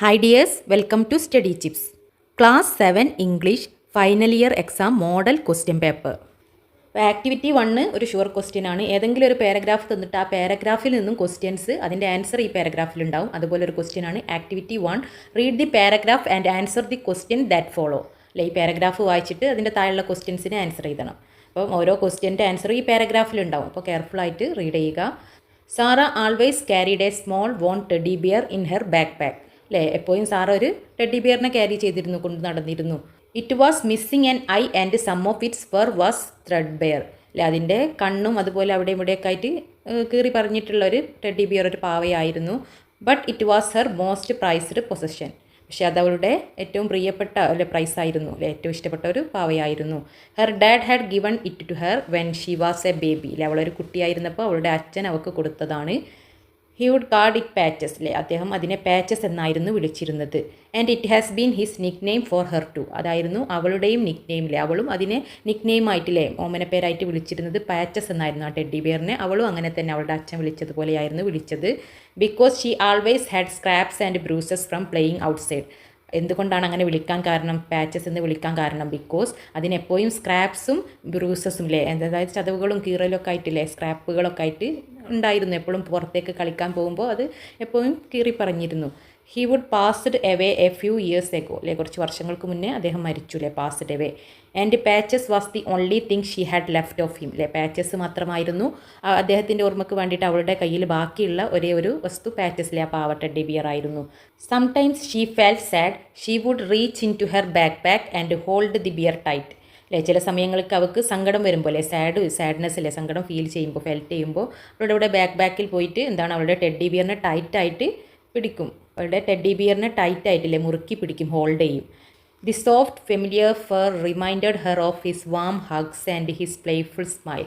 Hi dears, welcome to Study Chips. Class 7 English Final Year Exam Model Question Paper. അപ്പോൾ activity 1 ഒരു sure question ആണ്. ഏതെങ്കിലും ഒരു paragraph തന്നിട്ട് ആ പാരഗ്രാഫിൽ നിന്നും ക്വസ്റ്റ്യൻസ് അതിൻ്റെ ആൻസർ ഈ പാരഗ്രാഫിൽ ഉണ്ടാവും. അതുപോലെ ഒരു ക്വസ്റ്റ്യൻ ആണ് activity 1. Read the paragraph and answer the question that follow. അല്ലെ, ഈ പാരഗ്രാഫ് വായിച്ചിട്ട് അതിൻ്റെ താഴെയുള്ള ക്വസ്റ്റ്യൻസിന് ആൻസർ ചെയ്യണം. അപ്പം ഓരോ ക്വസ്റ്റ്യൻ്റെ ആൻസർ ഈ പാരഗ്രാഫിൽ ഉണ്ടാവും. അപ്പോൾ കെയർഫുള്ളായിട്ട് റീഡ് ചെയ്യുക. Sara always carried a small worn teddy bear in her backpack. അല്ലേ, എപ്പോഴും സാറ ഒരു ടെഡി ബിയറിനെ ക്യാരി ചെയ്തിരുന്നു, കൊണ്ട് നടന്നിരുന്നു. It was missing an eye and some of its fur was threadbare. അല്ലേ, അതിൻ്റെ കണ്ണും അതുപോലെ അവിടെ ഇവിടെയൊക്കെ ആയിട്ട് കീറി പറഞ്ഞിട്ടുള്ള ഒരു ടെഡി ബിയർ, ഒരു പാവയായിരുന്നു. But it was her most prized possession. പക്ഷേ അത് അവളുടെ ഏറ്റവും പ്രിയപ്പെട്ട അല്ലെ പ്രൈസായിരുന്നു, അല്ലെ ഏറ്റവും ഇഷ്ടപ്പെട്ട ഒരു പാവയായിരുന്നു. Her dad had given it to her when she was a baby. അല്ലെ, അവളൊരു കുട്ടിയായിരുന്നപ്പോൾ അവളുടെ അച്ഛൻ അവൾക്ക് കൊടുത്തതാണ്. He would called it Patches. അല്ലേ, അദ്ദേഹം അതിനെ പാച്ചസ് എന്നായിരുന്നു വിളിച്ചിരുന്നത്. And it has been his nickname for her too. അതായിരുന്നു അവളുടെയും നിക് നെയിമില്ലേ, അവളും അതിനെ നിക് നെയിം ആയിട്ടില്ലേ, ഓമനപ്പേരായിട്ട് വിളിച്ചിരുന്നത് പാച്ചസ് എന്നായിരുന്നു. ആ ടെഡി ബിയറിനെ അവളും അങ്ങനെ തന്നെ അവളുടെ അച്ഛൻ വിളിച്ചതുപോലെയായിരുന്നു വിളിച്ചത്. Because she always had scraps and bruises from playing outside. എന്തുകൊണ്ടാണ് അങ്ങനെ വിളിക്കാൻ കാരണം, പാച്ചസ് എന്ന് വിളിക്കാൻ കാരണം? ബിക്കോസ് അതിനെപ്പോഴും സ്ക്രാപ്സും ബ്രൂസസും അല്ലേ, അതായത് ചതവുകളും കീറലൊക്കെ ആയിട്ടില്ലേ, സ്ക്രാപ്പുകളൊക്കെ ആയിട്ട് ഉണ്ടായിരുന്നു. എപ്പോഴും പുറത്തേക്ക് കളിക്കാൻ പോകുമ്പോൾ അത് എപ്പോഴും കീറി പറഞ്ഞിരുന്നു. He would passed away a few years ago. അല്ലെ, കുറച്ച് വർഷങ്ങൾക്ക് മുന്നേ അദ്ദേഹം മരിച്ചു. അല്ലേ, passed away. And Patches was the only thing she had left of him. അല്ലെ, പാച്ചസ് മാത്രമായിരുന്നു അദ്ദേഹത്തിൻ്റെ ഓർമ്മയ്ക്ക് വേണ്ടിയിട്ട് അവളുടെ കയ്യിൽ ബാക്കിയുള്ള ഒരേ ഒരു വസ്തു പാച്ചസിലെ ആ പാവ ടെഡി ബിയർ ആയിരുന്നു. Sometimes she felt sad. She would reach into her backpack and hold the bear tight. അല്ലേ, ചില സമയങ്ങൾക്ക് അവൾക്ക് സങ്കടം വരുമ്പോൾ അല്ലേ, സാഡ്നെസ് അല്ലേ, സങ്കടം ഫീൽ ചെയ്യുമ്പോൾ, ഫെൽറ്റ് ചെയ്യുമ്പോൾ അവളുടെ ഇവിടെ ബാക്ക് പോയിട്ട് എന്താണ് അവളുടെ ടെഡി ബിയറിനെ ടൈറ്റായിട്ട് പിടിക്കും. അവളുടെ ടെഡി ബിയറിനെ ടൈറ്റായിട്ടില്ലേ മുറുക്കി പിടിക്കും, ഹോൾഡ് ചെയ്യും. The soft familiar fir reminded her of his warm hugs and his playful smile.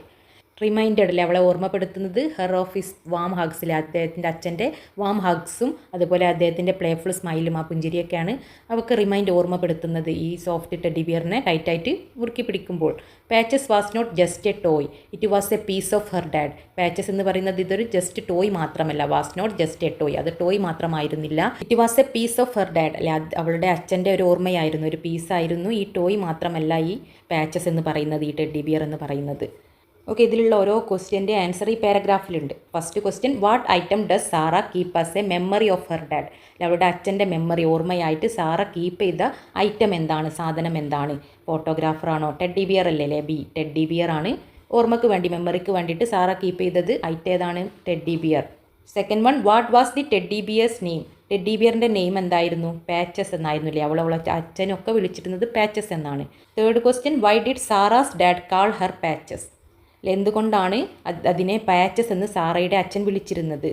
Reminded അല്ലേ, അവളെ ഓർമ്മപ്പെടുത്തുന്നത് ഹെർ ഓഫ് ഹിസ് വാം ഹഗ്സിലെ അദ്ദേഹത്തിൻ്റെ അച്ഛൻ്റെ വാം ഹഗ്സും അതുപോലെ അദ്ദേഹത്തിൻ്റെ പ്ലേഫുൾ സ്മൈലും ആ പുഞ്ചിരിയൊക്കെയാണ് അവൾക്ക് ഓർമ്മപ്പെടുത്തുന്നത് ഈ സോഫ്റ്റ് ടെഡി ബിയറിനെ ടൈറ്റായിട്ട് മുറുക്കി പിടിക്കുമ്പോൾ. Patches was not just a toy, it was a piece of her dad. Patches എന്ന് പറയുന്നത് ഇതൊരു ജസ്റ്റ് ടോയ് മാത്രമല്ല, was not just a toy, അത് ടോയ് മാത്രമായിരുന്നില്ല. It was a piece of her dad. അല്ലെ, അവളുടെ അച്ഛൻ്റെ ഒരു ഓർമ്മയായിരുന്നു, ഒരു പീസായിരുന്നു. ഈ ടോയ് മാത്രമല്ല ഈ പാച്ചസ് എന്ന് പറയുന്നത്, ഈ ടെഡി ബിയർ എന്ന് പറയുന്നത്. ഓക്കെ, ഇതിലുള്ള ഓരോ ക്വസ്റ്റ്യൻ്റെ ആൻസർ ഈ പാരഗ്രാഫിലുണ്ട്. First question, what item does Sara keep as a memory of her dad. അവളുടെ അച്ഛൻ്റെ മെമ്മറി, ഓർമ്മയായിട്ട് സാറ കീപ്പ് ചെയ്ത ഐറ്റം എന്താണ്, സാധനം എന്താണ്? ഫോട്ടോഗ്രാഫറാണോ? ടെഡി ബിയർ അല്ലേ, ടെഡി ബിയർ ആണ് ഓർമ്മയ്ക്ക് വേണ്ടി, മെമ്മറിക്ക് വേണ്ടിയിട്ട് സാറ കീപ്പ് ചെയ്തത് ഐറ്റം ഏതാണ്? Teddy bear. Second one, what was the teddy bear's name. Teddy ബിയറിൻ്റെ നെയിം എന്തായിരുന്നു? പാച്ചസ് എന്നായിരുന്നു. അല്ലേ, അവളെ അച്ഛനൊക്കെ വിളിച്ചിരുന്നത് പാച്ചസ് എന്നാണ്. Third question, why did Sara's dad call her Patches. എന്തുകൊണ്ടാണ് അതിനെ പാച്ചസ് എന്ന് സാറയുടെ അച്ഛൻ വിളിച്ചിരുന്നത്?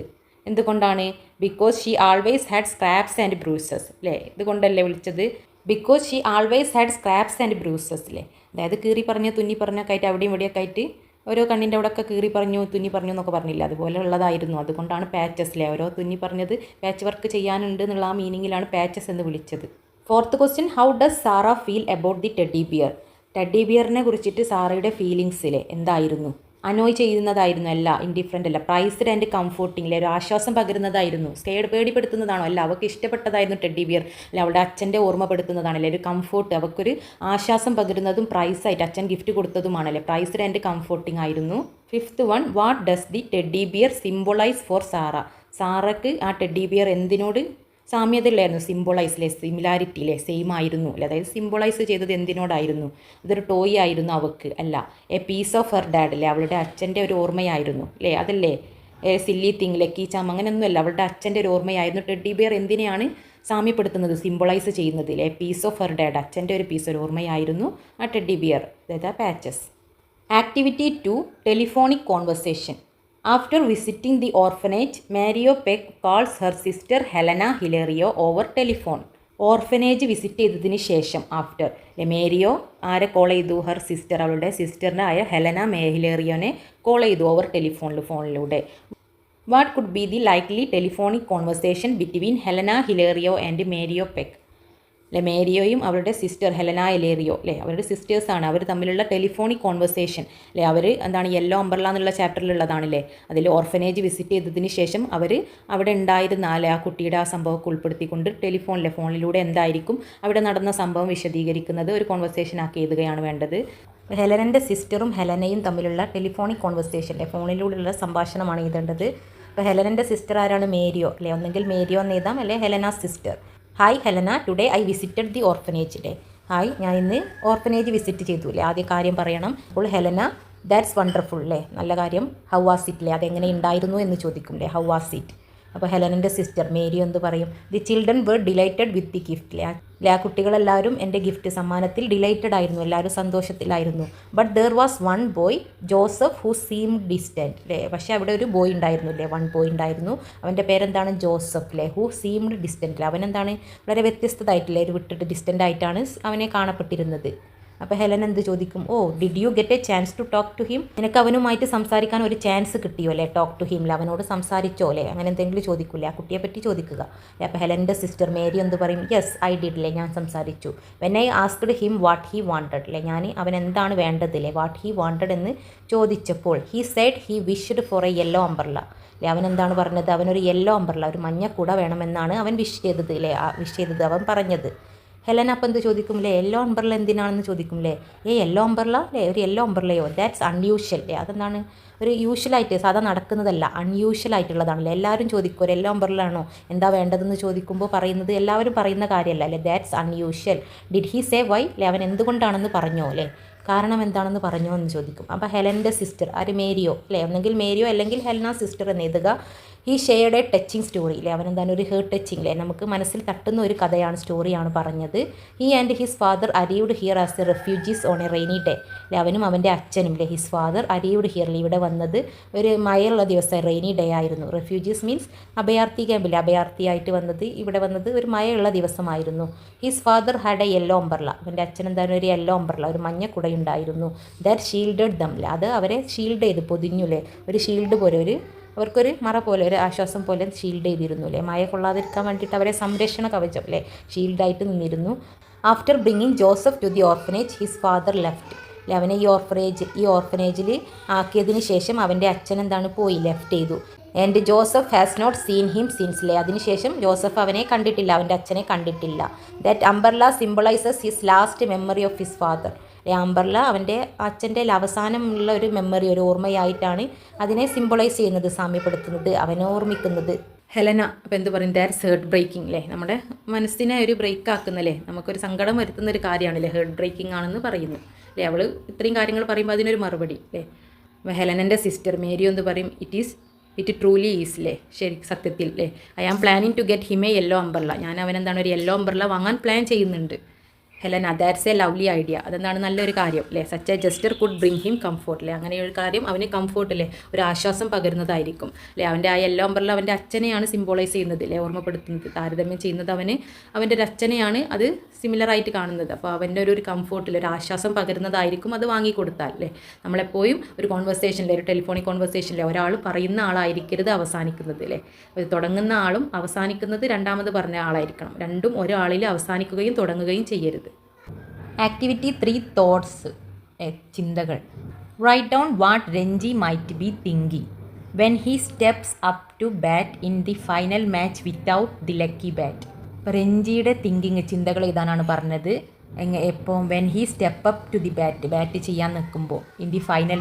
എന്തുകൊണ്ടാണ്? Because she always had scraps and bruises. അല്ലേ, ഇതുകൊണ്ടല്ലേ വിളിച്ചത്? Because she always had scraps and bruises. അല്ലേ, അതായത് കീറി പറഞ്ഞ തുന്നി പറഞ്ഞൊക്കെ ആയിട്ട് അവിടെയും ഇവിടെയൊക്കെ ആയിട്ട് ഓരോ കണ്ണിൻ്റെ അവിടെയൊക്കെ കീറി പറഞ്ഞു, തുന്നി പറഞ്ഞു എന്നൊക്കെ പറഞ്ഞില്ല, അതുപോലെ ഉള്ളതായിരുന്നു. അതുകൊണ്ടാണ് പാച്ചസ്. അല്ലേ, ഓരോ തുന്നി പറഞ്ഞത് പാച്ച് വർക്ക് ചെയ്യാനുണ്ട് എന്നുള്ള ആ മീനിങ്ങിലാണ് പാച്ചസ് എന്ന് വിളിച്ചത്. Fourth question, how does Sara feel about the teddy bear. Teddy ബിയറിനെ കുറിച്ചിട്ട് സാറയുടെ ഫീലിങ്സിലെ എന്തായിരുന്നു? അനോയ് ചെയ്യുന്നതായിരുന്നു അല്ല, ഇൻഡിഫറൻ്റ് അല്ല, പ്രൈസ്ഡ് ആൻഡ് കംഫോർട്ടിംഗ്, ഒരു ആശ്വാസം പകരുന്നതായിരുന്നു. സ്കേഡ് പേടിപ്പെടുത്തുന്നതാണോ? അല്ല, അവൾക്ക് ഇഷ്ടപ്പെട്ടതായിരുന്നു ടെഡി ബിയർ. അല്ല, അവളുടെ അച്ഛൻ്റെ ഓർമ്മപ്പെടുത്തുന്നതാണല്ലേ, ഒരു കംഫോർട്ട്, അവൾക്കൊരു ആശ്വാസം പകരുന്നതും പ്രൈസായിട്ട് അച്ഛൻ ഗിഫ്റ്റ് കൊടുത്തതുമാണല്ലേ, പ്രൈസ്ഡ് ആൻഡ് കംഫോർട്ടിംഗ് ആയിരുന്നു. Fifth one, what does the teddy bear symbolize for Sara. സാറക്ക് ആ ടെഡി ബിയർ എന്തിനോട് സാമ്യതയിലായിരുന്നു? സിംബോളൈസിലെ, സിമിലാരിറ്റിയിലെ, സെയിം ആയിരുന്നു. അല്ലെ, അതായത് സിംബോളൈസ് ചെയ്തത് എന്തിനോടായിരുന്നു? ഇതൊരു ടോയ് ആയിരുന്നു അവൾക്ക്. അല്ല, a piece of her dad. അല്ലേ, അവളുടെ അച്ഛൻ്റെ ഒരു ഓർമ്മയായിരുന്നു. അല്ലേ, അതല്ലേ സില്ലി തിങ്, ലക്കി ചാം, അങ്ങനെയൊന്നുമല്ല, അവളുടെ അച്ഛൻ്റെ ഒരു ഓർമ്മയായിരുന്നു. ടെഡി ബിയർ എന്തിനെയാണ് സാമ്യപ്പെടുത്തുന്നത്, സിംബോളൈസ് ചെയ്യുന്നത്? A piece of her dad, അച്ഛൻ്റെ ഒരു പീസ്, ഒരു ഓർമ്മയായിരുന്നു ആ ടെഡി ബിയർ, അതായത് ആ patches. Activity 2, telephonic conversation. After visiting the orphanage, Mario Peck calls her sister Helena Hilario over telephone. Orphanage visit ചെയ്തതിന് ശേഷം, ആഫ്റ്റർ മേരിയോ ആരെ കോൾ ചെയ്തു? ഹെർ സിസ്റ്റർ, അവളുടെ സിസ്റ്ററിൻ്റെ ആയ ഹെലന ഹിലേറിയോനെ കോൾ ചെയ്തു ഓവർ ഫോണിലൂടെ. What could be the likely telephonic conversation between Helena Hilario and Mario Peck. അല്ലെ. മേരിയോയും അവരുടെ സിസ്റ്റർ ഹെലന എലേറിയോ അല്ലേ, അവരുടെ സിസ്റ്റേഴ്സാണ്. അവർ തമ്മിലുള്ള ടെലിഫോണിക് കോൺവെർസേഷൻ അല്ലേ. അവർ എന്താണ് യെല്ലോ അംബർല എന്നുള്ള ചാപ്റ്ററിലുള്ളതാണല്ലേ. അതിൽ ഓർഫനേജ് വിസിറ്റ് ചെയ്തതിന് ശേഷം അവർ അവിടെ ഉണ്ടായിരുന്ന ആ കുട്ടിയുടെ ആ സംഭവമൊക്കെ ഉൾപ്പെടുത്തിക്കൊണ്ട് ഫോണിലൂടെ എന്തായിരിക്കും അവിടെ നടന്ന സംഭവം വിശദീകരിക്കുന്നത് ഒരു കോൺവെർസേഷൻ ആക്കി എഴുതുകയാണ് വേണ്ടത്. ഹെലനൻ്റെ സിസ്റ്ററും ഹെലനയും തമ്മിലുള്ള ടെലിഫോണിക് കോൺവെർസേഷൻ അല്ലേ, ഫോണിലൂടെയുള്ള സംഭാഷണമാണ് എഴുതേണ്ടത്. ഇപ്പോൾ ഹെലനൻ്റെ സിസ്റ്റർ ആരാണ്? മേരിയോ അല്ലേ. ഒന്നെങ്കിൽ മേരിയോ എന്ന് എഴുതാം, അല്ലെ Helena sister. Hi Helena, today I visited the orphanage അല്ലേ. ഹായ്, ഞാൻ ഇന്ന് ഓർഫനേജ് വിസിറ്റ് ചെയ്തു അല്ലേ. ആദ്യ കാര്യം പറയണം. അപ്പോൾ ഹെലന, ദാറ്റ്സ് വണ്ടർഫുൾ അല്ലേ, നല്ല കാര്യം. ഹൗ വാസ് ഇറ്റ് അല്ലേ, അതെങ്ങനെ ഉണ്ടായിരുന്നു എന്ന് ചോദിക്കും അല്ലേ. How was it. അപ്പോൾ ഹെലനൻ്റെ സിസ്റ്റർ മേരിയോ എന്ത് പറയും? The children were delighted with the gift അല്ലേ. ആ കുട്ടികളെല്ലാവരും എൻ്റെ ഗിഫ്റ്റ് സമ്മാനത്തിൽ ഡിലൈറ്റഡ് ആയിരുന്നു, എല്ലാവരും സന്തോഷത്തിലായിരുന്നു. But there was one boy Joseph who seemed distant അല്ലേ. പക്ഷേ അവിടെ ഒരു ബോയ് ഉണ്ടായിരുന്നു അല്ലേ, വൺ ബോയ് ഉണ്ടായിരുന്നു. അവൻ്റെ പേരെന്താണ്? ജോസഫ് അല്ലേ. ഹു സീംഡ് ഡിസ്റ്റൻറ്റ്, അവനെന്താണ് വളരെ വ്യത്യസ്തതായിട്ടില്ലേ, ഒരു വിട്ടിട്ട് ഡിസ്റ്റൻ്റ് ആയിട്ടാണ് അവനെ കാണപ്പെട്ടിരുന്നത്. അപ്പോൾ ഹെലൻ എന്ത് ചോദിക്കും? Oh, did you get a chance to talk to him, നിനക്ക് അവനുമായിട്ട് സംസാരിക്കാൻ ഒരു ചാൻസ് കിട്ടിയോ അല്ലേ. ടോക്ക് ടു ഹിം, അവനോട് സംസാരിച്ചോ അല്ലേ, അങ്ങനെ എന്തെങ്കിലും ചോദിക്കൂലേ, ആ കുട്ടിയെ പറ്റി ചോദിക്കുക. അപ്പോൾ ഹെലൻ്റെ സിസ്റ്റർ മേരി എന്ത് പറയും? യെസ് ഐ ഡിഡ് അല്ലേ, ഞാൻ സംസാരിച്ചു. When I asked him what he wanted അല്ലേ, ഞാൻ അവൻ എന്താണ് വേണ്ടതില്ലേ, വാട്ട് ഹി വാണ്ടഡ് എന്ന് ചോദിച്ചപ്പോൾ he said he wished for a yellow umbrella അല്ലേ. അവൻ എന്താണ് പറഞ്ഞത്? അവനൊരു യെല്ലോ അംബ്രല്ല, ഒരു മഞ്ഞ കുട വേണമെന്നാണ് അവൻ വിഷ് ചെയ്തത് അല്ലേ, വിഷ് ചെയ്തത് അവൻ പറഞ്ഞത്. ഹെലൻ അപ്പം എന്ത് ചോദിക്കും അല്ലേ? യെല്ലോ അംബ്രല്ല എന്തിനാണെന്ന് ചോദിക്കും അല്ലേ. യെല്ലോ അംബ്രല്ല അല്ലേ, ഒരു യെല്ലോ അംബ്രല്ലയോ, ദാറ്റ്സ് അൺയൂഷ്വൽ അല്ലേ. അതെന്താണ്? ഒരു യൂഷ്വലായിട്ട് സാധാ നടക്കുന്നതല്ല, അൺയൂഷ്വൽ ആയിട്ടുള്ളതാണല്ലേ. എല്ലാവരും ചോദിക്കും ഒരു യെല്ലോ അംബ്രല്ല ആണോ, എന്താ വേണ്ടതെന്ന് ചോദിക്കുമ്പോൾ പറയുന്നത് എല്ലാവരും പറയുന്ന കാര്യമല്ല അല്ലേ. That's unusual. Did he say why അല്ലേ, അവൻ എന്തുകൊണ്ടാണെന്ന് പറഞ്ഞോ അല്ലേ, കാരണം എന്താണെന്ന് പറഞ്ഞോ എന്ന് ചോദിക്കും. അപ്പോൾ ഹെലൻ്റെ സിസ്റ്റർ ആര്? മേരിയോ അല്ലേ. ഒന്നെങ്കിൽ മേരിയോ അല്ലെങ്കിൽ ഹെലന സിസ്റ്റർ എന്ന് എഴുതുക. ഈ ഷെയർഡ് എ ടച്ചിങ് സ്റ്റോറി അല്ലേ, അവനെന്താണ് ഒരു ഹേർട്ട് ടച്ചിങ് അല്ലേ, നമുക്ക് മനസ്സിൽ തട്ടുന്ന ഒരു കഥയാണ്, സ്റ്റോറിയാണ് പറഞ്ഞത്. He and his father arrived here as a refugees on a rainy day അല്ലേ. അവനും അവൻ്റെ അച്ഛനും അല്ലേ, ഹിസ് ഫാദർ അരീവ്ഡ് ഹിയർ ഇവിടെ വന്നത് ഒരു മഴയുള്ള ദിവസം, റെയിനി ഡേ ആയിരുന്നു. റെഫ്യൂജീസ് മീൻസ് അഭയാർത്ഥി ക്യാമ്പില്ലേ, അഭയാർത്ഥിയായിട്ട് വന്നത്, ഇവിടെ വന്നത് ഒരു മഴയുള്ള ദിവസമായിരുന്നു. His father had A yellow umbrella, അവൻ്റെ അച്ഛൻ എന്താണ് ഒരു യെല്ലോ അംബ്രല്ല, ഒരു മഞ്ഞ കുടയുണ്ടായിരുന്നു. ദാറ്റ് ഷീൽഡഡ് ദം അല്ലേ, അത് അവരെ ഷീൽഡ് ചെയ്ത് പൊതിഞ്ഞു അല്ലേ, ഒരു ഷീൽഡ് പോലെ അവർക്കൊരു മറ പോലെ, ഒരു ആശ്വാസം പോലെ ഷീൽഡ് ചെയ്തിരുന്നു അല്ലേ. മഴ കൊള്ളാതിരിക്കാൻ വേണ്ടിയിട്ട് അവരെ സംരക്ഷണ കവചം അല്ലേ, ഷീൽഡായിട്ട് നിന്നിരുന്നു. After bringing Joseph to the orphanage his father left അല്ലേ, അവനെ ഈ ഓർഫനേജിൽ ആക്കിയതിന് ശേഷം അവൻ്റെ അച്ഛൻ എന്താണ് പോയി, ലെഫ്റ്റ് ചെയ്തു. And Joseph has not seen him since അല്ലേ, അതിനുശേഷം ജോസഫ് അവനെ കണ്ടിട്ടില്ല, അവൻ്റെ അച്ഛനെ കണ്ടിട്ടില്ല. That umbrella symbolizes his last memory of his father. Umbrella അവൻ്റെ അച്ഛൻ്റെ അവസാനമുള്ള ഒരു മെമ്മറി, ഒരു ഓർമ്മയായിട്ടാണ് അതിനെ സിംബളൈസ് ചെയ്യുന്നത്, സാമ്യപ്പെടുത്തുന്നത്, അവനെ ഓർമ്മിക്കുന്നത്. ഹെലന അപ്പോൾ എന്ത് പറയും? ദാറ്റ്സ് ഹേർട്ട് ബ്രേക്കിംഗ് അല്ലേ, നമ്മുടെ മനസ്സിനെ ഒരു ബ്രേക്ക് ആക്കുന്നല്ലേ, നമുക്കൊരു സങ്കടം വരുത്തുന്ന ഒരു കാര്യമാണല്ലേ, ഹേർട്ട് ബ്രേക്കിംഗ് ആണെന്ന് പറയുന്നു അല്ലേ. അവൾ ഇത്രയും കാര്യങ്ങൾ പറയുമ്പോൾ അതിനൊരു മറുപടി അല്ലേ. ഹെലനൻ്റെ സിസ്റ്റർ മേരി എന്ത് പറയും? ഇറ്റ് ട്രൂലി ഈസ് അല്ലേ, ശരി സത്യത്തിൽ അല്ലേ. I am planning to get him a yellow umbrella, ഞാൻ അവനെന്താണ് ഒരു യെല്ലോ അംബ്രല്ല വാങ്ങാൻ പ്ലാൻ ചെയ്യുന്നുണ്ട്. Helena, that's a lovely idea, അതെന്താണ് നല്ലൊരു കാര്യം അല്ലേ. Such a gesture could bring him comfort അല്ലേ, അങ്ങനെയൊരു കാര്യം അവന് കംഫോർട്ട് അല്ലേ, ഒരു ആശ്വാസം പകരുന്നതായിരിക്കും അല്ലേ. അവൻ്റെ ആ യെല്ലോ അംബ്രല്ല അവൻ്റെ അച്ഛനെയാണ് സിംബോളൈസ് ചെയ്യുന്നത് അല്ലേ, ഓർമ്മപ്പെടുത്തുന്നത്, താരതമ്യം ചെയ്യുന്നത് അവൻ്റെ ഒരു അച്ഛനെയാണ് അത് സിമിലറായിട്ട് കാണുന്നത്. അപ്പോൾ അവൻ്റെ ഒരു കംഫോർട്ടിൽ ഒരു ആശ്വാസം പകരുന്നതായിരിക്കും അത് വാങ്ങിക്കൊടുത്താൽ അല്ലേ. നമ്മളെപ്പോഴും ഒരു കോൺവെർസേഷനിൽ, ഒരു ടെലിഫോണിക് കോൺവെർസേഷനിൽ ഒരാൾ പറയുന്ന ആളായിരിക്കരുത് അവസാനിക്കുന്നത് അല്ലേ. തുടങ്ങുന്ന ആളും അവസാനിക്കുന്നത് രണ്ടാമത് പറഞ്ഞ ആളായിരിക്കണം, രണ്ടും ഒരാളിൽ അവസാനിക്കുകയും തുടങ്ങുകയും ചെയ്യരുത്. ആക്ടിവിറ്റി 3 തോട്ട്സ് ചിന്തകൾ. Write down what Ranji might be thinking when he steps up to bat in the final match without the lucky bat. ഇപ്പോൾ രഞ്ജിയുടെ തിങ്കിങ്, ചിന്തകൾ ഇതാനാണ് പറഞ്ഞത്. എപ്പോൾ when he step up to the bat ചെയ്യാൻ നിൽക്കുമ്പോൾ, ഇൻ ദി ഫൈനൽ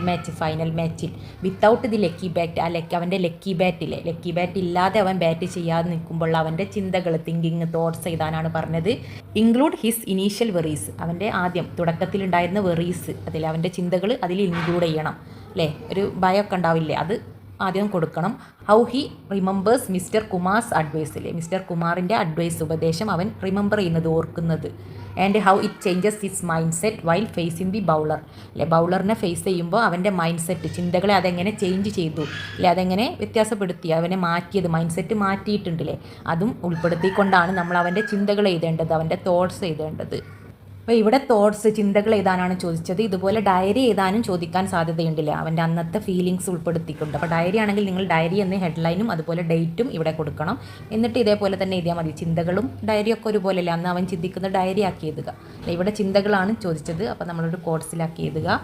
മാച്ചിൽ without the lucky bat, അവൻ്റെ ലക്കി ബാറ്റ് ഇല്ലാതെ അവൻ ബാറ്റ് ചെയ്യാതെ നിൽക്കുമ്പോൾ അവൻ്റെ ചിന്തകൾ, തിങ്കിങ്, തോട്ട്സ് എഴുതാനാണ് പറഞ്ഞത്. ഇൻക്ലൂഡ് ഹിസ് ഇനീഷ്യൽ വെറീസ്, അവൻ്റെ ആദ്യം തുടക്കത്തിലുണ്ടായിരുന്ന വെറീസ്, അതിൽ അവൻ്റെ ചിന്തകൾ അതിൽ ഇൻക്ലൂഡ് ചെയ്യണം അല്ലേ. ഒരു ഭയമൊക്കെ ഉണ്ടാവില്ലേ, അത് ആദ്യം കൊടുക്കണം. How he remembers mister Kumar's advice അല്ലേ, മിസ്റ്റർ കുമാറിൻ്റെ അഡ്വൈസ്, ഉപദേശം അവൻ റിമെമ്പർ ചെയ്യുന്നത്, ഓർക്കുന്നത്. And how it changes his mindset while facing the bowler അല്ലെ, ബൗളറിനെ ഫേസ് ചെയ്യുമ്പോൾ അവൻ്റെ മൈൻഡ് സെറ്റ്, ചിന്തകളെ അതെങ്ങനെ ചേഞ്ച് ചെയ്തു അല്ലെ, അതെങ്ങനെ വ്യത്യാസപ്പെടുത്തി, അവനെ മാറ്റിയത്, മൈൻഡ് സെറ്റ് മാറ്റിയിട്ടുണ്ടല്ലേ, അതും ഉൾപ്പെടുത്തിക്കൊണ്ടാണ് നമ്മൾ അവൻ്റെ ചിന്തകൾ എഴുതേണ്ടത്, അവൻ്റെ തോട്ട്സ് എഴുതേണ്ടത്. അപ്പോൾ ഇവിടെ തോട്ട്സ് ചിന്തകൾ എഴുതാനാണ് ചോദിച്ചത്. ഇതുപോലെ ഡയറി എഴുതാനും ചോദിക്കാൻ സാധ്യതയുണ്ടില്ല, അവൻ്റെ അന്നത്തെ ഫീലിങ്സ് ഉൾപ്പെടുത്തിക്കൊണ്ട്. അപ്പോൾ ഡയറി ആണെങ്കിൽ നിങ്ങൾ ഡയറി എന്ന് ഹെഡ്ലൈനും അതുപോലെ ഡേറ്റും ഇവിടെ കൊടുക്കണം. എന്നിട്ട് ഇതേപോലെ തന്നെ എഴുതിയാൽ മതി. ചിന്തകളും ഡയറിയൊക്കെ ഒരുപോലെയല്ല, അന്ന് അവൻ ചിന്തിക്കുന്ന ഡയറി ആക്കി എഴുതുക. ഇവിടെ ചിന്തകളാണ് ചോദിച്ചത്, അപ്പോൾ നമ്മളൊരു കോഡ്സിലാക്കി എഴുതുക.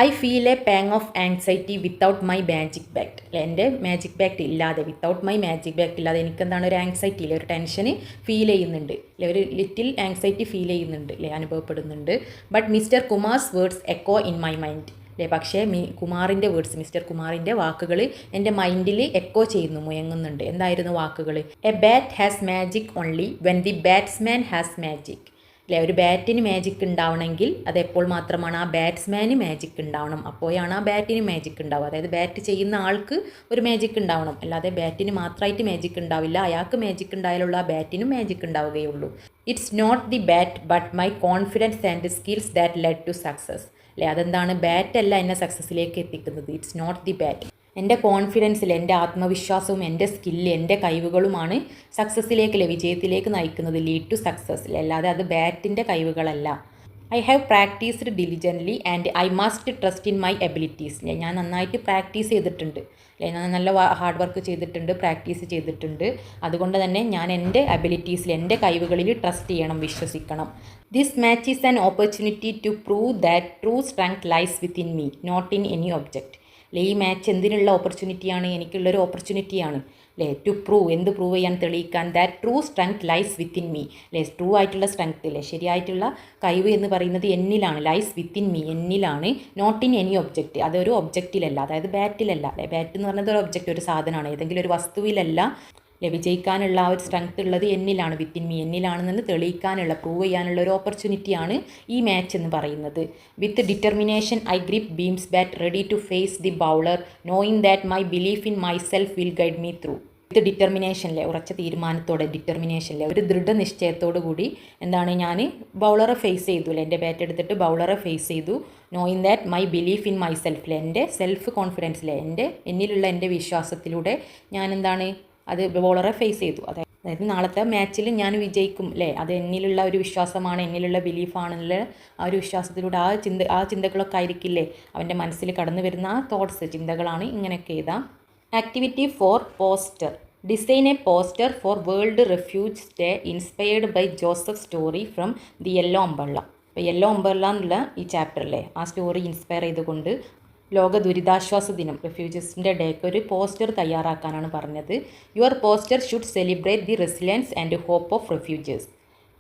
I feel a pang of anxiety without my magic bag. എൻ്റെ മാജിക് ബാഗ് ഇല്ലാതെ, വിത്തൗട്ട് മൈ മാജിക് ബാഗ് ഇല്ലാതെ എനിക്കെന്താണ് ഒരു ആങ്സൈറ്റി ഇല്ലേ, ഒരു ടെൻഷന് ഫീൽ ചെയ്യുന്നുണ്ട് അല്ലെ, ഒരു ലിറ്റിൽ ആങ്സൈറ്റി ഫീൽ ചെയ്യുന്നുണ്ട് അല്ലേ, അനുഭവപ്പെടുന്നുണ്ട്. But mister Kumar's words echo in my mind അല്ലേ, പക്ഷേ കുമാറിൻ്റെ വേർഡ്സ്, മിസ്റ്റർ കുമാറിൻ്റെ വാക്കുകൾ എൻ്റെ മൈൻഡിൽ എക്കോ ചെയ്യുന്നു, മുയങ്ങുന്നുണ്ട്. എന്തായിരുന്നു വാക്കുകൾ? A bat has magic only when the batsman has magic അല്ലേ, ഒരു ബാറ്റിന് മാജിക് ഉണ്ടാവണമെങ്കിൽ അത് എപ്പോൾ മാത്രമാണ്? ആ ബാറ്റ്സ്മാന് മാജിക് ഉണ്ടാവണം, അപ്പോഴാണ് ആ ബാറ്റിന് മാജിക് ഉണ്ടാവുക. അതായത് ബാറ്റ് ചെയ്യുന്ന ആൾക്ക് ഒരു മാജിക് ഉണ്ടാവണം, അല്ലാതെ ബാറ്റിന് മാത്രമായിട്ട് മാജിക് ഉണ്ടാവില്ല. അയാൾക്ക് മാജിക് ഉണ്ടായാലുള്ള ആ ബാറ്റിനും മാജിക് ഉണ്ടാവുകയുള്ളൂ. It's not the bat but my confidence and skills that led to success അല്ലേ, അതെന്താണ്? ബാറ്റല്ല എന്നെ സക്സസ്സിലേക്ക് എത്തിക്കുന്നത്. ഇറ്റ്സ് നോട്ട് ദി ബാറ്റ്, എൻ്റെ കോൺഫിഡൻസിൽ, എൻ്റെ ആത്മവിശ്വാസവും എൻ്റെ സ്കില്ല്, എൻ്റെ കഴിവുകളുമാണ് സക്സസ്സിലേക്കല്ലേ, വിജയത്തിലേക്ക് നയിക്കുന്നത്, ലീഡ് ടു സക്സസ്സിൽ, അല്ലാതെ അത് ബാറ്റിൻ്റെ കഴിവുകളല്ല. I have practised diligently and I must trust in my abilities. ഞാൻ നന്നായിട്ട് പ്രാക്ടീസ് ചെയ്തിട്ടുണ്ട് അല്ലേ, ഞാൻ നല്ല ഹാർഡ് വർക്ക് ചെയ്തിട്ടുണ്ട്, പ്രാക്ടീസ് ചെയ്തിട്ടുണ്ട്. അതുകൊണ്ട് തന്നെ ഞാൻ എൻ്റെ എബിലിറ്റീസിൽ, എൻ്റെ കഴിവുകളിൽ ട്രസ്റ്റ് ചെയ്യണം, വിശ്വസിക്കണം. This match is an opportunity to prove that true strength lies within me not in any object അല്ലേ. ഈ മാച്ച് എന്തിനുള്ള ഓപ്പർച്യൂണിറ്റിയാണ്? എനിക്കുള്ളൊരു ഓപ്പർച്യൂണിറ്റിയാണ് അല്ലേ, ടു പ്രൂവ്, എന്ത് പ്രൂവ് ചെയ്യാൻ, തെളിയിക്കാൻ. That true strength lies within me അല്ലേ, ട്രൂ ആയിട്ടുള്ള സ്ട്രെങ്ത് അല്ലേ, ശരിയായിട്ടുള്ള കഴിവ് എന്ന് പറയുന്നത് എന്നിലാണ്, ലൈസ് വിത്തിൻ മീ, എന്നിലാണ്. നോട്ട് ഇൻ എനി ഒബ്ജക്റ്റ്, അതൊരു ഒബ്ജക്റ്റിലല്ല, അതായത് ബാറ്റിലല്ല അല്ലേ. ബാറ്റ് എന്ന് പറയുന്നത് ഒരു ഒബ്ജക്റ്റ്, ഒരു സാധനമാണ്, ഏതെങ്കിലും ഒരു വസ്തുവിലല്ല വിജയിക്കാനുള്ള ആ ഒരു സ്ട്രെങ്ത് ഉള്ളത് എന്നിലാണ്, വിത്തിൻ മീ, എന്നിലാണെന്ന് തെളിയിക്കാനുള്ള, പ്രൂവ് ചെയ്യാനുള്ള ഒരു ഓപ്പർച്യൂണിറ്റിയാണ് ഈ മാച്ച് എന്ന് പറയുന്നത്. With determination I grip beams bat ready to face the bowler knowing that my belief in my self will guide me through. With ഡിറ്റർമിനേഷനിലെ, ഉറച്ച തീരുമാനത്തോടെ, ഡിറ്റർമിനേഷനിലെ ഒരു ദൃഢനിശ്ചയത്തോടു കൂടി എന്താണ്, ഞാൻ ബൗളറെ ഫേസ് ചെയ്തു അല്ലേ, എൻ്റെ ബാറ്റ് എടുത്തിട്ട് ബൗളറെ ഫേസ് ചെയ്തു. Knowing that my belief in my സെൽഫിലെ, എൻ്റെ സെൽഫ് കോൺഫിഡൻസിലെ, എന്നിലുള്ള എൻ്റെ വിശ്വാസത്തിലൂടെ ഞാൻ എന്താണ്, അത് ബോളറെ ഫേസ് ചെയ്തു. അതായത് നാളത്തെ മാച്ചിൽ ഞാൻ വിജയിക്കും അല്ലേ, അത് എന്നിലുള്ള ഒരു വിശ്വാസമാണ്, എന്നിലുള്ള ബിലീഫാണെന്നുള്ള ആ ഒരു വിശ്വാസത്തിലൂടെ ആ ചിന്തകളൊക്കെ ആയിരിക്കില്ലേ അവൻ്റെ മനസ്സിൽ കടന്നു വരുന്ന ആ തോട്ട്സ്, ചിന്തകളാണ്. ഇങ്ങനെയൊക്കെ എഴുതാം. Activity 4 poster. Design a poster for World Refuge Day inspired by Joseph story from the yellow umbrella. അപ്പോൾ യെല്ലോ അംബ്രല്ല എന്നുള്ള ഈ ചാപ്റ്ററിലെ ആ സ്റ്റോറി ഇൻസ്പയർ ചെയ്തുകൊണ്ട് ലോക ദുരിതാശ്വാസ ദിനം, റെഫ്യൂജീസിൻ്റെ ഡേക്ക് ഒരു പോസ്റ്റർ തയ്യാറാക്കാനാണ് പറഞ്ഞത്. Your poster should celebrate the resilience and hope of refugees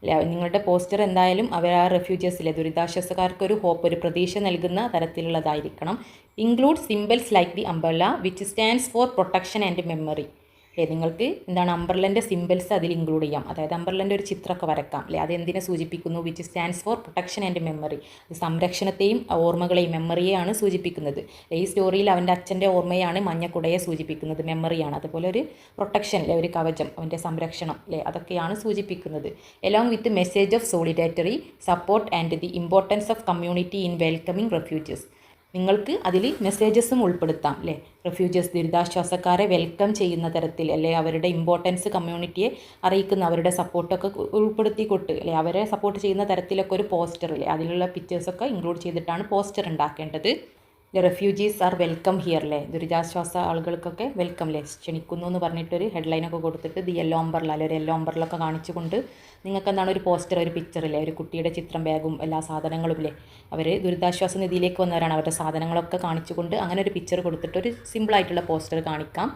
അല്ലേ, നിങ്ങളുടെ പോസ്റ്റർ എന്തായാലും അവർ ആ റെഫ്യൂജേഴ്സിലെ ദുരിതാശ്വാസക്കാർക്ക് ഒരു ഹോപ്പ്, ഒരു പ്രതീക്ഷ നൽകുന്ന തരത്തിലുള്ളതായിരിക്കണം. Include symbols like the umbrella which stands for protection and memory അല്ലേ, നിങ്ങൾക്ക് എന്താണ് അംബ്രല്ലൻ്റെ സിംബൽസ് അതിൽ ഇൻക്ലൂഡ് ചെയ്യാം. അതായത് അംബ്രല്ലൻ്റെ ഒരു ചിത്രമൊക്കെ വരക്കാം അല്ലേ, അതെന്തിനെ സൂചിപ്പിക്കുന്നു? Which stands for protection and memory, സംരക്ഷണത്തെയും ഓർമ്മകളെയും, മെമ്മറിയെയാണ് സൂചിപ്പിക്കുന്നത്. ഈ സ്റ്റോറിയിൽ അവൻ്റെ അച്ഛൻ്റെ ഓർമ്മയാണ് മഞ്ഞക്കുടയെ സൂചിപ്പിക്കുന്നത്, മെമ്മറിയാണ്. അതുപോലെ ഒരു പ്രൊട്ടക്ഷൻ അല്ലേ, ഒരു കവചം, അവൻ്റെ സംരക്ഷണം അല്ലേ, അതൊക്കെയാണ് സൂചിപ്പിക്കുന്നത്. Along with message of solidarity, support and the importance of community in welcoming refugees. നിങ്ങൾക്ക് അതിൽ മെസ്സേജസും ഉൾപ്പെടുത്താം അല്ലേ, റെഫ്യൂജീസ് ദുരിതാശ്വാസക്കാരെ വെൽക്കം ചെയ്യുന്ന തരത്തിൽ അല്ലെ, അവരുടെ ഇമ്പോർട്ടൻസ് കമ്മ്യൂണിറ്റിയെ അറിയിക്കുന്ന, അവരുടെ സപ്പോർട്ടൊക്കെ ഉൾപ്പെടുത്തിക്കൊട്ട് അല്ലെ, അവരെ സപ്പോർട്ട് ചെയ്യുന്ന തരത്തിലൊക്കെ ഒരു പോസ്റ്റർ അല്ലേ, അതിലുള്ള പിക്ചേഴ്സൊക്കെ ഇൻക്ലൂഡ് ചെയ്തിട്ടാണ് പോസ്റ്റർ ഉണ്ടാക്കേണ്ടത്. റെഫ്യൂജീസ് ആർ വെൽക്കം ഹിയർ അല്ലേ, ദുരിതാശ്വാസ ആളുകൾക്കൊക്കെ വെൽക്കം അല്ലേ, ക്ഷണിക്കുന്നു എന്ന് പറഞ്ഞിട്ടൊരു ഹെഡ്ലൈനൊക്കെ കൊടുത്തിട്ട് ദി യെല്ലോ അംബ്രല്ല അല്ലെ, ഒരു യെല്ലോ അംബ്രല്ലൊക്കെ കാണിച്ചുകൊണ്ട് നിങ്ങൾക്ക് എന്താണ് ഒരു പോസ്റ്റർ, ഒരു പിക്ചർ അല്ലേ, ഒരു കുട്ടിയുടെ ചിത്രം, ബാഗും എല്ലാ സാധനങ്ങളും ഇല്ലേ, അവർ ദുരിതാശ്വാസ നിധിയിലേക്ക് വന്നവരാണ്, അവരുടെ സാധനങ്ങളൊക്കെ കാണിച്ചുകൊണ്ട് അങ്ങനെ ഒരു പിക്ചർ കൊടുത്തിട്ട് ഒരു സിമ്പിളായിട്ടുള്ള പോസ്റ്റർ കാണിക്കാം.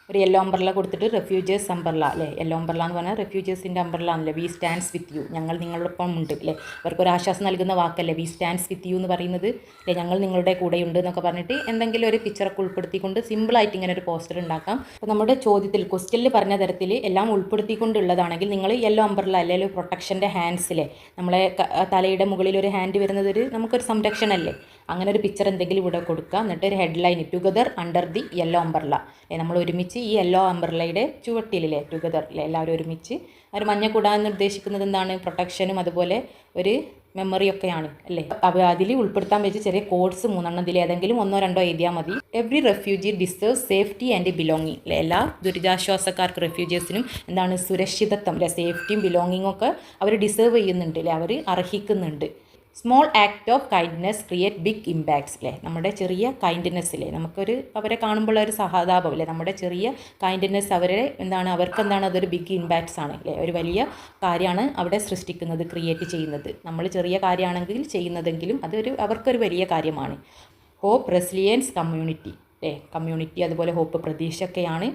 ഒരു യെല്ലോ അംബ്രല്ല കൊടുത്തിട്ട് റെഫ്യൂജേഴ്സ് അംബ്രല്ല അല്ലേ, യെല്ലോ അംബ്രല്ല എന്ന് പറഞ്ഞാൽ റെഫ്യൂജേഴ്സിൻ്റെ അംബ്രല്ല ആണല്ലേ. വി സ്റ്റാൻഡ്സ് വിത്ത് യു, ഞങ്ങൾ നിങ്ങളോടൊപ്പം ഉണ്ട് അല്ലേ, അവർക്കൊരു ആശ്വാസം നൽകുന്ന വാക്കല്ലേ വി സ്റ്റാൻഡ്സ് വിത്ത് യു എന്ന് പറയുന്നത് അല്ലേ, ഞങ്ങൾ നിങ്ങളുടെ കൂടെയുണ്ട് എന്നൊക്കെ പറഞ്ഞിട്ട് എന്തെങ്കിലും ഒരു പിക്ചറൊക്കെ ഉൾപ്പെടുത്തിക്കൊണ്ട് സിമ്പിളായിട്ട് ഇങ്ങനെ ഒരു പോസ്റ്റർ ഉണ്ടാക്കാം. അപ്പോൾ നമ്മുടെ ചോദ്യത്തിൽ ക്വസ്റ്റ്യനിൽ പറഞ്ഞ തരത്തിൽ എല്ലാം ഉൾപ്പെടുത്തിക്കൊണ്ടുള്ളതാണെങ്കിൽ നിങ്ങൾ യെല്ലോ അംബ്രല്ല അല്ലെങ്കിൽ പ്രൊട്ടക്ഷൻ്റെ ഹാൻഡ്സിലെ നമ്മളെ തലയുടെ മുകളിൽ ഒരു ഹാൻഡ് വരുന്നത് നമുക്കൊരു സംരക്ഷണമല്ലേ, അങ്ങനെ ഒരു പിക്ചർ എന്തെങ്കിലും ഇവിടെ കൊടുക്കുക. എന്നിട്ട് ഒരു headline together under the yellow umbrella, നമ്മൾ ഒരുമിച്ച് ഈ യെല്ലോ അംബ്രല്ലയുടെ ചുവട്ടിലെ ടുഗദർ എല്ലാവരും ഒരുമിച്ച്. ഒരു മഞ്ഞക്കുട എന്ന് ഉദ്ദേശിക്കുന്നത് എന്താണ്? പ്രൊട്ടക്ഷനും അതുപോലെ ഒരു മെമ്മറിയൊക്കെയാണ് അല്ലേ. അപ്പോൾ അതിൽ ഉൾപ്പെടുത്താൻ വെച്ച് ചെറിയ കോഡ്സ് 3 ഇതിൽ ഏതെങ്കിലും 1 2 എഴുതിയാൽ മതി. Every refugee deserve safety and belonging അല്ലേ, എല്ലാ ദുരിതാശ്വാസക്കാർക്ക് റെഫ്യൂജീസിനും എന്താണ് സുരക്ഷിതത്വം അല്ലെ, സേഫ്റ്റിയും ബിലോങ്ങിങ്ങും ഒക്കെ അവർ ഡിസേർവ് ചെയ്യുന്നുണ്ട് അല്ലേ, അവർ അർഹിക്കുന്നുണ്ട് small act of kindness create big impacts അല്ലേ. നമ്മുടെ ചെറിയ കൈൻഡ്നെസ്സിലെ നമുക്കൊരു അവരെ കാണുമ്പോൾ ഒരു സഹതാപം അല്ലേ, നമ്മുടെ ചെറിയ കൈൻഡ്നെസ് അവരെ അവർക്കെന്താണ് അതൊരു ബിഗ് ഇമ്പാക്ട്സ് ആണ് അല്ലേ, ഒരു വലിയ കാര്യമാണ് അവിടെ സൃഷ്ടിക്കുന്നത്, ക്രിയേറ്റ് ചെയ്യുന്നത്. നമ്മൾ ചെറിയ കാര്യമാണെങ്കിൽ ചെയ്യുന്നതെങ്കിലും അതൊരു അവർക്കൊരു വലിയ കാര്യമാണ്. ഹോപ്പ്, റെസിലിയൻസ്, കമ്മ്യൂണിറ്റി അല്ലേ, കമ്മ്യൂണിറ്റി അതുപോലെ ഹോപ്പ്, പ്രതീക്ഷയൊക്കെയാണ്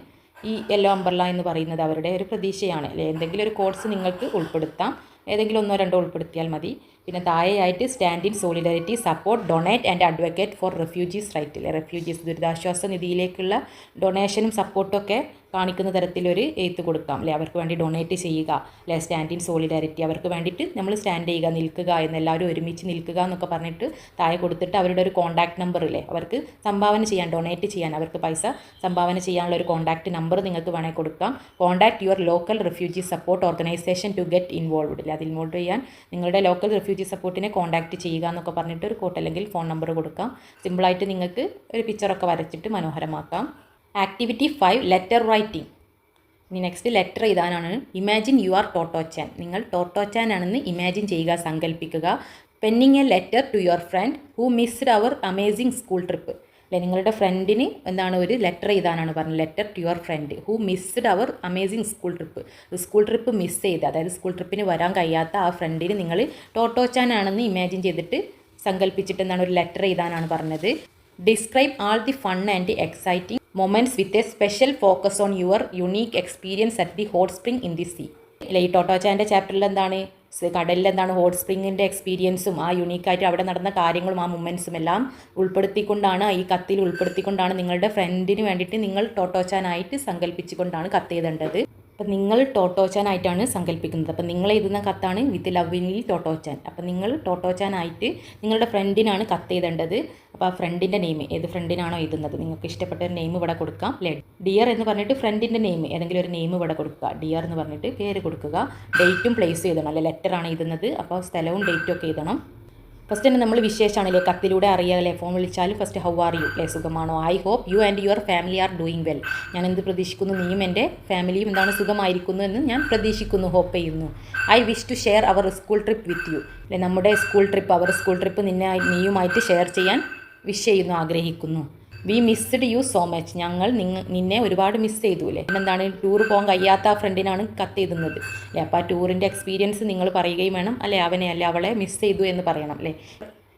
ഈ യെല്ലോ അംബ്രല്ല എന്ന് പറയുന്നത്. അവരുടെ ഒരു പ്രതീക്ഷയാണ് അല്ലേ. എന്തെങ്കിലും ഒരു കോഴ്സ് നിങ്ങൾക്ക് ഉൾപ്പെടുത്താം, ഏതെങ്കിലും ഒന്നോ രണ്ടോ ഉൾപ്പെടുത്തിയാൽ മതി. പിന്നെ താഴെയായിട്ട് stand in solidarity, support, donate and advocate for refugees right അല്ലേ. റെഫ്യൂജീസ് ദുരിതാശ്വാസ നിധിയിലേക്കുള്ള ഡൊണേഷനും സപ്പോർട്ടൊക്കെ കാണിക്കുന്ന തരത്തിലൊരു എഴുത്ത് കൊടുക്കാം അല്ലേ. അവർക്ക് വേണ്ടി ഡൊണേറ്റ് ചെയ്യുക അല്ലേ, സ്റ്റാൻഡ് ഇൻ സോളിഡാരിറ്റി, അവർക്ക് വേണ്ടിയിട്ട് നമ്മൾ സ്റ്റാൻഡ് ചെയ്യുക, നിൽക്കുക എന്നെല്ലാവരും ഒരുമിച്ച് നിൽക്കുക എന്നൊക്കെ പറഞ്ഞിട്ട് താഴെ കൊടുത്തിട്ട് അവരുടെ ഒരു കോൺടാക്ട് നമ്പർ ഇല്ലേ, അവർക്ക് സംഭാവന ചെയ്യാൻ, ഡൊണേറ്റ് ചെയ്യാൻ, അവർക്ക് പൈസ സംഭാവന ചെയ്യാനുള്ള ഒരു കോൺടാക്ട് നമ്പർ നിങ്ങൾക്ക് വേണമെങ്കിൽ കൊടുക്കാം. Contact your local refugee support organisation to get involved അല്ലേ, അതിൽ ഇൻവോൾവ് ചെയ്യാൻ നിങ്ങളുടെ ലോക്കൽ റെഫ്യൂജി സപ്പോർട്ടിനെ കോൺടാക്ട് ചെയ്യുക എന്നൊക്കെ പറഞ്ഞിട്ട് ഒരു കോട്ട് അല്ലെങ്കിൽ ഫോൺ നമ്പർ കൊടുക്കാം. സിമ്പിളായിട്ട് നിങ്ങൾക്ക് ഒരു പിക്ചറൊക്കെ വരച്ചിട്ട് മനോഹരമാക്കാം. Activity 5 letter writing. ഇനി നെക്സ്റ്റ് ലെറ്റർ എഴുതാനാണ്. ഇമാജിൻ യു ആർ ടോട്ടോച്ചാൻ, നിങ്ങൾ ടോട്ടോച്ചാൻ ആണെന്ന് ഇമാജിൻ ചെയ്യുക, സങ്കല്പിക്കുക. Penning a letter to your friend who missed our amazing school trip അല്ലെ, നിങ്ങളുടെ ഫ്രണ്ടിന് ഒരു ലെറ്റർ എഴുതാനാണ് പറഞ്ഞത്. Letter to your friend who missed our amazing school trip, school trip miss ചെയ്ത്, അതായത് സ്കൂൾ ട്രിപ്പിന് വരാൻ കഴിയാത്ത ആ ഫ്രണ്ടിന് നിങ്ങൾ ടോട്ടോച്ചാൻ ആണെന്ന് ഇമാജിൻ ചെയ്തിട്ട് സങ്കല്പിച്ചിട്ട് ഒരു ലെറ്റർ എഴുതാനാണ് പറഞ്ഞത്. Describe all the fun and exciting moments with a special focus on your unique experience at the hot spring in the see അല്ലെ. ഈ ടോട്ടോച്ചാൻ്റെ ചാപ്റ്ററിൽ കടലിൽ ഹോട്ട് സ്പ്രിങ്ങിൻ്റെ എക്സ്പീരിയൻസും ആ യുണീക്കായിട്ട് അവിടെ നടന്ന കാര്യങ്ങളും ആ മൊമെൻറ്റ്സും എല്ലാം ഉൾപ്പെടുത്തിക്കൊണ്ടാണ്, ഈ കത്തിൽ ഉൾപ്പെടുത്തിക്കൊണ്ടാണ് നിങ്ങളുടെ ഫ്രണ്ടിന് വേണ്ടിയിട്ട് നിങ്ങൾ ടോട്ടോച്ചാനായിട്ട് സങ്കല്പിച്ചുകൊണ്ടാണ് കത്ത് എഴുതേണ്ടത്. അപ്പം നിങ്ങൾ ടോട്ടോച്ചാനായിട്ടാണ് സങ്കല്പിക്കുന്നത്. അപ്പം നിങ്ങൾ എഴുതുന്ന കത്താണ് വിത്ത് ലവിൻലി ടോട്ടോച്ചാൻ. അപ്പം നിങ്ങൾ ടോട്ടോച്ചാനായിട്ട് നിങ്ങളുടെ ഫ്രണ്ടിനാണ് കത്ത് എഴുതേണ്ടത്. അപ്പോൾ ആ ഫ്രണ്ടിൻ്റെ നെയിം, ഏത് ഫ്രണ്ടിനാണോ എഴുതുന്നത് നിങ്ങൾക്ക് ഇഷ്ടപ്പെട്ട ഒരു നെയിം ഇവിടെ കൊടുക്കാം അല്ലേ. ഡിയർ എന്ന് പറഞ്ഞിട്ട് ഫ്രണ്ടിൻ്റെ നെയിം, ഏതെങ്കിലും ഒരു നെയിം ഇവിടെ കൊടുക്കുക. ഡിയർ എന്ന് പറഞ്ഞിട്ട് പേര് കൊടുക്കുക. ഡേറ്റും പ്ലേസും എഴുതണം അല്ലെ, ലെറ്ററാണ് എഴുതുന്നത്, അപ്പോൾ സ്ഥലവും ഡേറ്റും ഒക്കെ എഴുതണം. ഫസ്റ്റ് തന്നെ നമ്മൾ വിശേഷമാണല്ലേ കത്തിലൂടെ അറിയാമല്ലേ, ഫോൺ വിളിച്ചാലും ഫസ്റ്റ് ഹൗ ആർ യു അല്ലേ, സുഖമാണോ. I hope you and your family are doing well, ഞാൻ എന്ത് പ്രതീക്ഷിക്കുന്നു, നീയും എൻ്റെ ഫാമിലിയും സുഖമായിരിക്കുന്നു എന്ന് ഞാൻ പ്രതീക്ഷിക്കുന്നു, ഹോപ്പ് ചെയ്യുന്നു. I wish to share our school trip with you അല്ലേ, നമ്മുടെ school trip, our school trip നീയുമായിട്ട് ഷെയർ ചെയ്യാൻ വിഷ് ചെയ്യുന്നു, ആഗ്രഹിക്കുന്നു. We missed you so much, ഞങ്ങൾ നിന്നെ ഒരുപാട് മിസ് ചെയ്തു അല്ലേ. ടൂർ പോകാൻ കഴിയാത്ത ആ ഫ്രണ്ടിനാണ് കത്ത് എഴുതുന്നത് അല്ലേ. അപ്പോൾ ആ ടൂറിൻ്റെ എക്സ്പീരിയൻസ് നിങ്ങൾ പറയുകയും വേണം അല്ലേ, അവനെ അല്ലെ അവളെ മിസ് ചെയ്തു എന്ന് പറയണം അല്ലേ.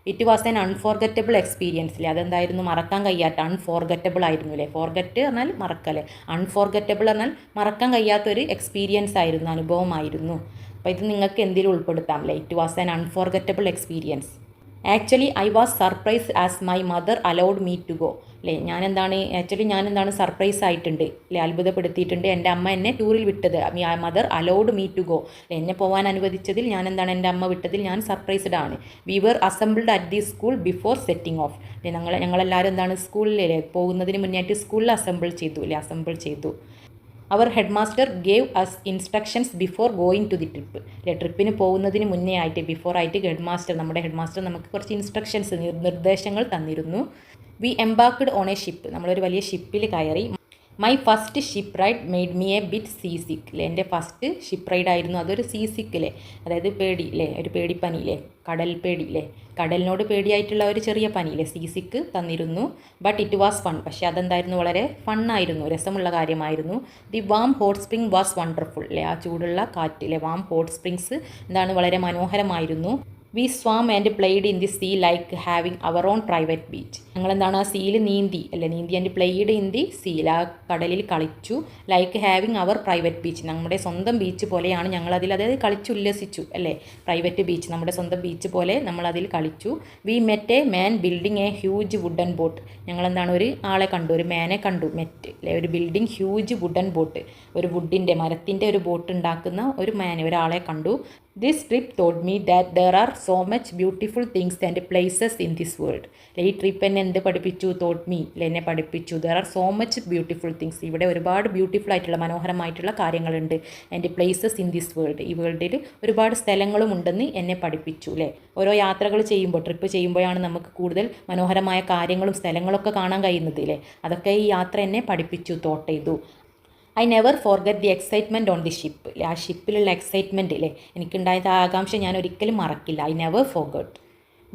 It was an unforgettable experience അല്ലേ, അതെന്തായിരുന്നു, മറക്കാൻ കഴിയാത്ത, അൺഫോർഗറ്റബിൾ ആയിരുന്നു അല്ലേ. ഫോർഗറ്റ് പറഞ്ഞാൽ മറക്കല്ലേ, അൺഫോർഗറ്റബിൾ പറഞ്ഞാൽ മറക്കാൻ കഴിയാത്തൊരു എക്സ്പീരിയൻസ് ആയിരുന്നു, അനുഭവമായിരുന്നു. അപ്പോൾ ഇത് നിങ്ങൾക്ക് എന്തിലും ഉൾപ്പെടുത്താം അല്ലേ. It was an unforgettable experience. Actually I was surprise as my mother allowed me to go അല്ലേ. ഞാൻ സർപ്രൈസ് ആയിട്ടുണ്ട് അല്ലേ, അത്ഭുതപ്പെടുത്തിയിട്ടുണ്ട് എൻ്റെ അമ്മ എന്നെ ടൂറിൽ വിട്ടത്. Mother allowed me to go അല്ലേ, എന്നെ പോകാൻ അനുവദിച്ചതിൽ എൻ്റെ അമ്മ വിട്ടതിൽ ഞാൻ സർപ്രൈസ്ഡ് ആണ്. We were assembled at the school before setting off അല്ലേ, ഞങ്ങളെല്ലാവരും സ്കൂളിലെ പോകുന്നതിന് മുന്നേയായിട്ട് സ്കൂളിൽ അസംബിൾ ചെയ്തു. Our head master gave us instructions before going to the trip അല്ലേ, ട്രിപ്പിന് പോകുന്നതിന് മുന്നേ ആയിട്ട്, ബിഫോർ ആയിട്ട് നമ്മുടെ ഹെഡ് മാസ്റ്റർ നമുക്ക് കുറച്ച് ഇൻസ്ട്രക്ഷൻസ്, നിർദ്ദേശങ്ങൾ തന്നിരുന്നു. We embarked on a ship, നമ്മളൊരു വലിയ ഷിപ്പിൽ കയറി. My first ship ride made me a bit seasick അല്ലേ, എൻ്റെ ഫസ്റ്റ് ഷിപ്പ് റൈഡ് ആയിരുന്നു അതൊരു സീ സിക്ക് അല്ലേ, അതായത് പേടി അല്ലേ, ഒരു പേടിപ്പനി അല്ലേ, കടൽ പേടി അല്ലേ, കടലിനോട് പേടിയായിട്ടുള്ള ഒരു ചെറിയ പനി അല്ലേ, സീ സിക്ക് തന്നിരുന്നു. ബട്ട് ഇറ്റ് വാസ് ഫൺ, പക്ഷേ അതെന്തായിരുന്നു, വളരെ ഫണ്ണായിരുന്നു, രസമുള്ള കാര്യമായിരുന്നു. The warm hot spring was wonderful അല്ലേ, ആ ചൂടുള്ള കാറ്റ് അല്ലേ, വാം ഹോട്ട് സ്പ്രിങ്സ് വളരെ മനോഹരമായിരുന്നു. We swam and played in the sea like having our own private beach, ഞങ്ങളെന്താണ് ആ സീയിൽ നീന്തി ആൻഡ് പ്ലേഡ് ഇൻ ദി സീൽ, ആ കടലിൽ കളിച്ചു. Like having our private beach, നമ്മുടെ സ്വന്തം ബീച്ച് പോലെയാണ് ഞങ്ങളതിൽ, അതായത് കളിച്ചുല്ലസിച്ചു അല്ലേ, പ്രൈവറ്റ് ബീച്ച്, നമ്മുടെ സ്വന്തം ബീച്ച് പോലെ നമ്മളതിൽ കളിച്ചു. We met a man building a huge wooden boat, ഒരു ആളെ കണ്ടു, ഒരു മാനെ കണ്ടു, മെറ്റ് അല്ലേ, ഒരു ബിൽഡിങ് ഹ്യൂജ് വുഡൻ ബോട്ട്, ഒരു മരത്തിൻ്റെ ഒരു ബോട്ട് ഉണ്ടാക്കുന്ന ഒരാളെ കണ്ടു. This trip taught me that there are so much beautiful things and places in this world. ഈ ട്രിപ്പ് എന്നെ എന്ത് പഠിപ്പിച്ചു, taught me എന്നെ പഠിപ്പിച്ചു. There are so much beautiful things, ഇവിടെ ഒരുപാട് ബ്യൂട്ടിഫുൾ ആയിട്ടുള്ള മനോഹരമായിട്ടുള്ള കാര്യങ്ങളുണ്ട്. And places in this world, ഈ വേൾഡിൽ ഒരുപാട് സ്ഥലങ്ങളും ഉണ്ടെന്ന് എന്നെ പഠിപ്പിച്ചു അല്ലേ. ഓരോ യാത്രകൾ ചെയ്യുമ്പോൾ, ട്രിപ്പ് ചെയ്യുമ്പോഴാണ് നമുക്ക് കൂടുതൽ മനോഹരമായ കാര്യങ്ങളും സ്ഥലങ്ങളൊക്കെ കാണാൻ കഴിയുന്നത് അല്ലേ. അതൊക്കെ ഈ യാത്ര എന്നെ പഠിപ്പിച്ചു, തോട്ട് ചെയ്തു. I never forget the excitement on the ship, ആ ഷിപ്പിലുള്ള എക്സൈറ്റ്മെൻറ്റ് അല്ലേ, എനിക്കുണ്ടായത് ആകാംക്ഷ ഞാൻ ഒരിക്കലും മറക്കില്ല. I never forget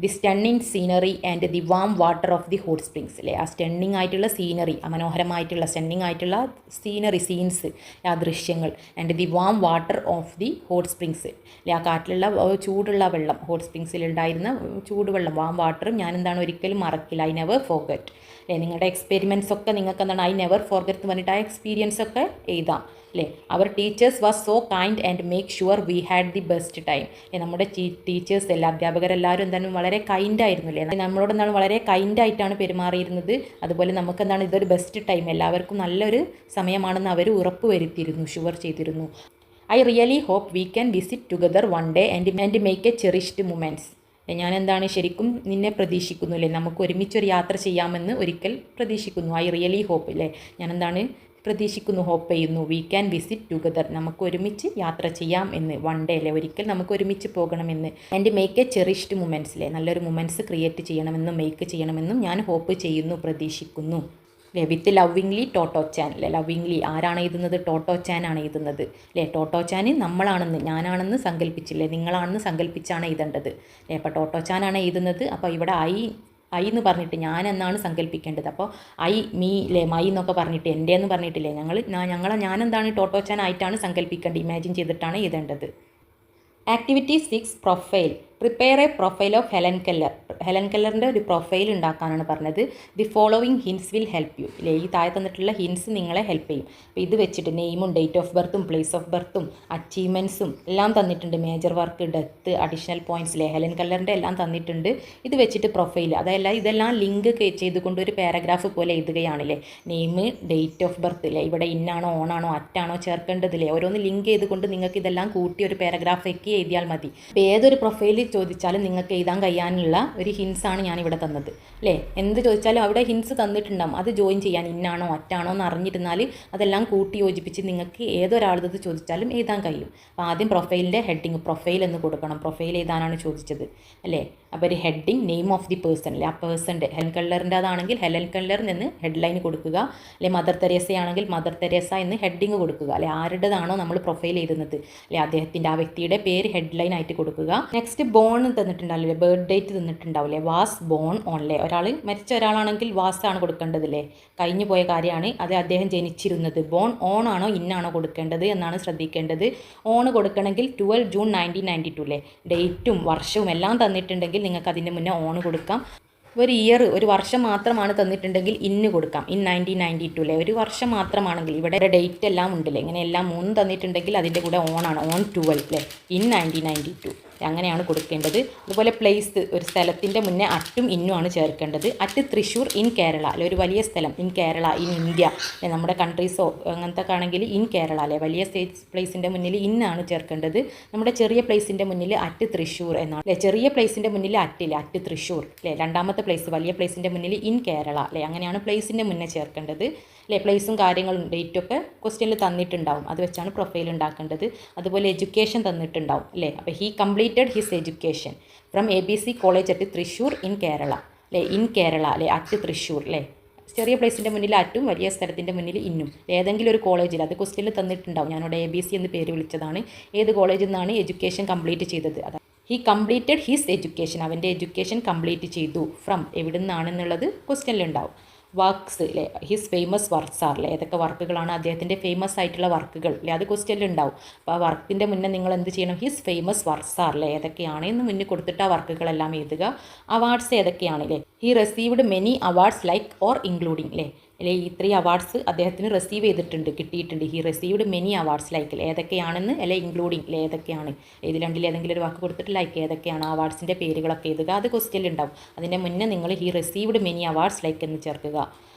the stunning scenery and the warm water of the hot springs അല്ലേ. ആ സ്റ്റണ്ണിങ് ആയിട്ടുള്ള സീനറി, മനോഹരമായിട്ടുള്ള സ്റ്റണ്ണിങ് ആയിട്ടുള്ള സീനറി, സീൻസ്, ആ ദൃശ്യങ്ങൾ, and the warm water of the hot springs അല്ലെ. ആ കാറ്റിലുള്ള ചൂടുള്ള വെള്ളം, ഹോട്ട് സ്പ്രിങ്സിൽ ഉണ്ടായിരുന്ന ചൂടുവെള്ളം, വാം വാട്ടറും ഞാൻ എന്താണ് ഒരിക്കലും മറക്കില്ല. ഐ നെവർ ഫോർഗെറ്റ് അല്ലേ. നിങ്ങളുടെ എക്സ്പെരിമെൻറ്റ്സ് ഒക്കെ നിങ്ങൾക്ക് എന്താണ് ഐ നെവർ ഫോർഗെറ്റ് എന്ന് പറഞ്ഞിട്ട് ആ എക്സ്പീരിയൻസ് ഒക്കെ എഴുതാം അല്ലേ. Our teachers was so kind and make sure we had the best time. നമ്മുടെ ടീച്ചേഴ്സ് എല്ലാ അധ്യാപകരെല്ലാവരും എന്താണ് വളരെ കൈൻഡായിരുന്നു അല്ലേ. നമ്മളോട് എന്താണ് വളരെ കൈൻഡായിട്ടാണ് പെരുമാറിയിരുന്നത്. അതുപോലെ നമുക്ക് എന്താണ് ഇതൊരു ബെസ്റ്റ് ടൈം, എല്ലാവർക്കും നല്ലൊരു സമയമാണെന്ന് അവർ ഉറപ്പ് വരുത്തിയിരുന്നു, ഷുവർ ചെയ്തിരുന്നു. I really hope we can visit together one day and make a cherished moments. ഞാൻ എന്താണ് ശരിക്കും നിന്നെ പ്രതീക്ഷിക്കുന്നു അല്ലേ, നമുക്ക് ഒരുമിച്ചൊരു യാത്ര ചെയ്യാമെന്ന് ഒരിക്കൽ പ്രതീക്ഷിക്കുന്നു. ഐ റിയലി ഹോപ്പ് അല്ലേ, ഞാൻ എന്താണ് പ്രതീക്ഷിക്കുന്നു, ഹോപ്പ് ചെയ്യുന്നു. വി ക്യാൻ വിസിറ്റ് ടുഗദർ, നമുക്ക് ഒരുമിച്ച് യാത്ര ചെയ്യാം എന്ന്, വൺ ഡേ അല്ലേ, ഒരിക്കൽ നമുക്ക് ഒരുമിച്ച് പോകണമെന്ന്. And make a cherished moments അല്ലേ, നല്ലൊരു മൊമെൻറ്റ്സ് ക്രിയേറ്റ് ചെയ്യണമെന്നും മേക്ക് ചെയ്യണമെന്നും ഞാൻ ഹോപ്പ് ചെയ്യുന്നു, പ്രതീക്ഷിക്കുന്നു അല്ലേ. വിത്ത് ലവിങ്ലി ടോട്ടോ ചാൻ അല്ലേ. ലവിങ്ലി ആരാണ് എഴുതുന്നത്? ടോട്ടോ ചാൻ ആണ് എഴുതുന്നത് അല്ലേ. ടോട്ടോ ചാൻ നമ്മളാണെന്ന്, ഞാനാണെന്ന് സങ്കല്പിച്ചില്ലേ, നിങ്ങളാണെന്ന് സങ്കല്പിച്ചാണ് എഴുതേണ്ടത് അല്ലേ. അപ്പോൾ ടോട്ടോ ചാൻ ആണ് എഴുതുന്നത്. അപ്പോൾ ഇവിടെ ഐ എന്ന് പറഞ്ഞിട്ട് ഞാൻ എന്നാണ് സങ്കല്പിക്കേണ്ടത്. അപ്പോൾ ഐ, മീ അല്ലേ, മൈ എന്നൊക്കെ പറഞ്ഞിട്ട് എൻ്റെ എന്ന് പറഞ്ഞിട്ടില്ലേ, ഞാനെന്താണ് ടോട്ടോ ചാൻ ആയിട്ടാണ് സങ്കല്പിക്കേണ്ടത്, ഇമാജിൻ ചെയ്തിട്ടാണ് എഴുതേണ്ടത്. Activity 6 profile. Prepare a profile of Helen Keller. Helen കെല്ലറിൻ്റെ ഒരു പ്രൊഫൈൽ ഉണ്ടാക്കാനാണ് പറഞ്ഞത്. The following hints will help you ഇല്ലേ. ഈ താഴെ തന്നിട്ടുള്ള ഹിൻസ് നിങ്ങളെ ഹെൽപ്പ് ചെയ്യും. അപ്പോൾ ഇത് വെച്ചിട്ട് നെയിമും ഡേറ്റ് ഓഫ് ബർത്തും പ്ലേസ് ഓഫ് ബർത്തും അച്ചീവ്മെൻറ്റ്സും എല്ലാം തന്നിട്ടുണ്ട്. Major work, death, additional points അല്ലേ, ഹെലൻ കെല്ലറിൻ്റെ എല്ലാം തന്നിട്ടുണ്ട്. ഇത് വെച്ചിട്ട് പ്രൊഫൈൽ, ഇതെല്ലാം ലിങ്ക് ചെയ്തുകൊണ്ട് ഒരു പാരഗ്രാഫ് പോലെ എഴുതുകയാണല്ലേ. നെയിം, ഡേറ്റ് ഓഫ് ബർത്ത് അല്ലേ, ഇവിടെ ഇന്നാണോ ഓണാണോ അറ്റാണോ ചേർക്കേണ്ടതില്ലേ, ഓരോന്ന് ലിങ്ക് ചെയ്തുകൊണ്ട് നിങ്ങൾക്ക് ഇതെല്ലാം കൂട്ടി ഒരു പാരഗ്രാഫ് ഒക്കെ എഴുതിയാൽ മതി. അപ്പോൾ ഏതൊരു പ്രൊഫൈൽ ചോദിച്ചാലും നിങ്ങൾക്ക് എഴുതാൻ കഴിയാനുള്ള ഒരു ഹിൻസാണ് ഞാനിവിടെ തന്നത് അല്ലേ. എന്ത് ചോദിച്ചാലും അവിടെ ഹിൻസ് തന്നിട്ടുണ്ടാകും, അത് ജോയിൻ ചെയ്യാൻ ഇന്നാണോ അറ്റാണോ എന്ന് അറിഞ്ഞിരുന്നാൽ അതെല്ലാം കൂട്ടി യോജിപ്പിച്ച് നിങ്ങൾക്ക് ഏതൊരാളത് ചോദിച്ചാലും എഴുതാൻ കഴിയും. അപ്പോൾ ആദ്യം പ്രൊഫൈലിൻ്റെ ഹെഡിങ്, പ്രൊഫൈൽ എന്ന് കൊടുക്കണം. പ്രൊഫൈൽ എഴുതാനാണ് ചോദിച്ചത് അല്ലേ. അപ്പോൾ ഒരു heading, name of the person അല്ലേ, ആ പേഴ്സൻ്റെ, ഹെലൻ കെല്ലറിൻ്റെ അതാണെങ്കിൽ ഹെലൻ കെല്ലർ എന്ന് ഹെഡ്ലൈൻ കൊടുക്കുക അല്ലെ. മദർ തെരേസ ആണെങ്കിൽ മദർ തെരേസ എന്ന് ഹെഡിങ് കൊടുക്കുക അല്ലെ. ആരുടേതാണോ നമ്മൾ പ്രൊഫൈൽ എഴുതുന്നത് അല്ലെ, അദ്ദേഹത്തിൻ്റെ, ആ വ്യക്തിയുടെ പേര് ഹെഡ്ലൈൻ ആയിട്ട് കൊടുക്കുക. നെക്സ്റ്റ് ബോൺ തന്നിട്ടുണ്ടാവില്ലേ, ബർത്ത് ഡേറ്റ് തന്നിട്ടുണ്ടാവില്ലേ, വാസ് ബോൺ ഓൺലേ. മരിച്ച ഒരാളാണെങ്കിൽ വാസ് ആണ് കൊടുക്കേണ്ടതില്ലേ, കഴിഞ്ഞു പോയ കാര്യമാണ് അത്, അദ്ദേഹം ജനിച്ചിരുന്നത്. ബോൺ ഓൺ ആണോ ഇന്നാണോ കൊടുക്കേണ്ടത് എന്നാണ് ശ്രദ്ധിക്കേണ്ടത്. ഓൺ കൊടുക്കണമെങ്കിൽ 12 ജൂൺ 1992 അല്ലേ. ഡേറ്റും വർഷവും എല്ലാം തന്നിട്ടുണ്ടെങ്കിൽ നിങ്ങൾക്ക് അതിൻ്റെ മുന്നേ ഓൺ കൊടുക്കാം. ഒരു ഇയർ, ഒരു വർഷം മാത്രമാണ് തന്നിട്ടുണ്ടെങ്കിൽ ഇന്ന് കൊടുക്കാം, ഇൻ 1992 അല്ലേ. ഒരു വർഷം മാത്രമാണെങ്കിൽ ഇവിടെ ഡേറ്റ് എല്ലാം ഉണ്ടല്ലേ, ഇങ്ങനെ എല്ലാം 3 തന്നിട്ടുണ്ടെങ്കിൽ അതിൻ്റെ കൂടെ ഓണാണ്, ഓൺ 12 അല്ലേ, ഇൻ 1992 അങ്ങനെയാണ് കൊടുക്കേണ്ടത്. അതുപോലെ പ്ലേസ്, ഒരു സ്ഥലത്തിൻ്റെ മുന്നേ അറ്റും ഇന്നും ആണ് ചേർക്കേണ്ടത്. അറ്റ് തൃശ്ശൂർ ഇൻ കേരള അല്ലെ, ഒരു വലിയ സ്ഥലം, ഇൻ കേരള, ഇൻ ഇന്ത്യ അല്ലെ, നമ്മുടെ കൺട്രീസോ അങ്ങനത്തെ ആണെങ്കിൽ ഇൻ കേരള അല്ലെ. വലിയ പ്ലേസിൻ്റെ മുന്നിൽ ഇന്നാണ് ചേർക്കേണ്ടത്. നമ്മുടെ ചെറിയ പ്ലേസിൻ്റെ മുന്നിൽ അറ്റ് തൃശ്ശൂർ എന്നാണ് അല്ലേ. ചെറിയ പ്ലേസിൻ്റെ മുന്നിൽ അറ്റില്ല, അറ്റ് തൃശ്ശൂർ അല്ലേ. രണ്ടാമത്തെ പ്ലേസ്, വലിയ പ്ലേസിൻ്റെ മുന്നിൽ ഇൻ കേരള അല്ലേ. അങ്ങനെയാണ് പ്ലേസിൻ്റെ മുന്നേ ചേർക്കേണ്ടത് അല്ലേ. പ്ലേസും കാര്യങ്ങളും ഡേറ്റൊക്കെ ക്വസ്റ്റ്യനിൽ തന്നിട്ടുണ്ടാവും, അത് വെച്ചാണ് പ്രൊഫൈൽ ഉണ്ടാക്കേണ്ടത്. അതുപോലെ എഡ്യൂക്കേഷൻ തന്നിട്ടുണ്ടാവും അല്ലേ. അപ്പോൾ he completed his education from ABC college at Thrissur in Kerala അല്ലേ, ഇൻ കേരള അല്ലേ, അറ്റ് തൃശ്ശൂർ അല്ലേ. ചെറിയ പ്ലേസിൻ്റെ മുന്നിൽ അറ്റും വലിയ സ്ഥലത്തിൻ്റെ മുന്നിൽ ഇന്നും, ഏതെങ്കിലും ഒരു കോളേജിൽ, അത് ക്വസ്റ്റ്യനിൽ തന്നിട്ടുണ്ടാവും. ഞാനിവിടെ ABC എന്ന് പേര് വിളിച്ചതാണ്. ഏത് കോളേജിൽ നിന്നാണ് എഡ്യൂക്കേഷൻ കംപ്ലീറ്റ് ചെയ്തത്, അതാണ് ഹി കംപ്ലീറ്റഡ് ഹിസ് എഡ്യൂക്കേഷൻ, അവൻ്റെ എഡ്യൂക്കേഷൻ കംപ്ലീറ്റ് ചെയ്തു. ഫ്രം എവിടെ നിന്നാണെന്നുള്ളത് ക്വസ്റ്റ്യനിലുണ്ടാവും. വർക്ക്സ് അല്ലേ, ഹിസ് ഫേമസ് വർക്ക്സ് ആർ അല്ലേ, ഏതൊക്കെ വർക്കുകളാണ് അദ്ദേഹത്തിൻ്റെ ഫേമസ് ആയിട്ടുള്ള വർക്കുകൾ അല്ലേ, അത് ക്വസ്റ്റ്യനിലുണ്ടാവും. അപ്പോൾ ആ വർക്കിൻ്റെ മുന്നേ നിങ്ങൾ എന്ത് ചെയ്യണം, ഹിസ് ഫേമസ് വർക്ക്സ് ആർ അല്ലേ, ഏതൊക്കെയാണ് എന്ന് മുന്നിൽ കൊടുത്തിട്ട് ആ വർക്കുകളെല്ലാം എഴുതുക. അവാർഡ്സ് ഏതൊക്കെയാണ് അല്ലേ, he received many awards like or including അല്ലേ. അല്ലെ, ഈ 3 അവാർഡ്സ് അദ്ദേഹത്തിന് റിസീവ് ചെയ്തിട്ടുണ്ട്, കിട്ടിയിട്ടുണ്ട്. He received many awards like ഏതൊക്കെയാണെന്ന് അല്ലെ, ഇൻക്ലൂഡിങ് അല്ലെ ഏതൊക്കെയാണ്, ഇതിൽ രണ്ടിൽ ഏതെങ്കിലും ഒരു വാക്ക് കൊടുത്തിട്ട് ലൈക്ക് ഏതൊക്കെയാണ് അവാർഡ്സിൻ്റെ പേരുകളൊക്കെ എഴുതുക, അത് ക്വസ്റ്റ്യനിൽ ഉണ്ടാവും. അതിൻ്റെ മുന്നേ നിങ്ങൾ he received many awards like എന്ന് ചേർക്കുക.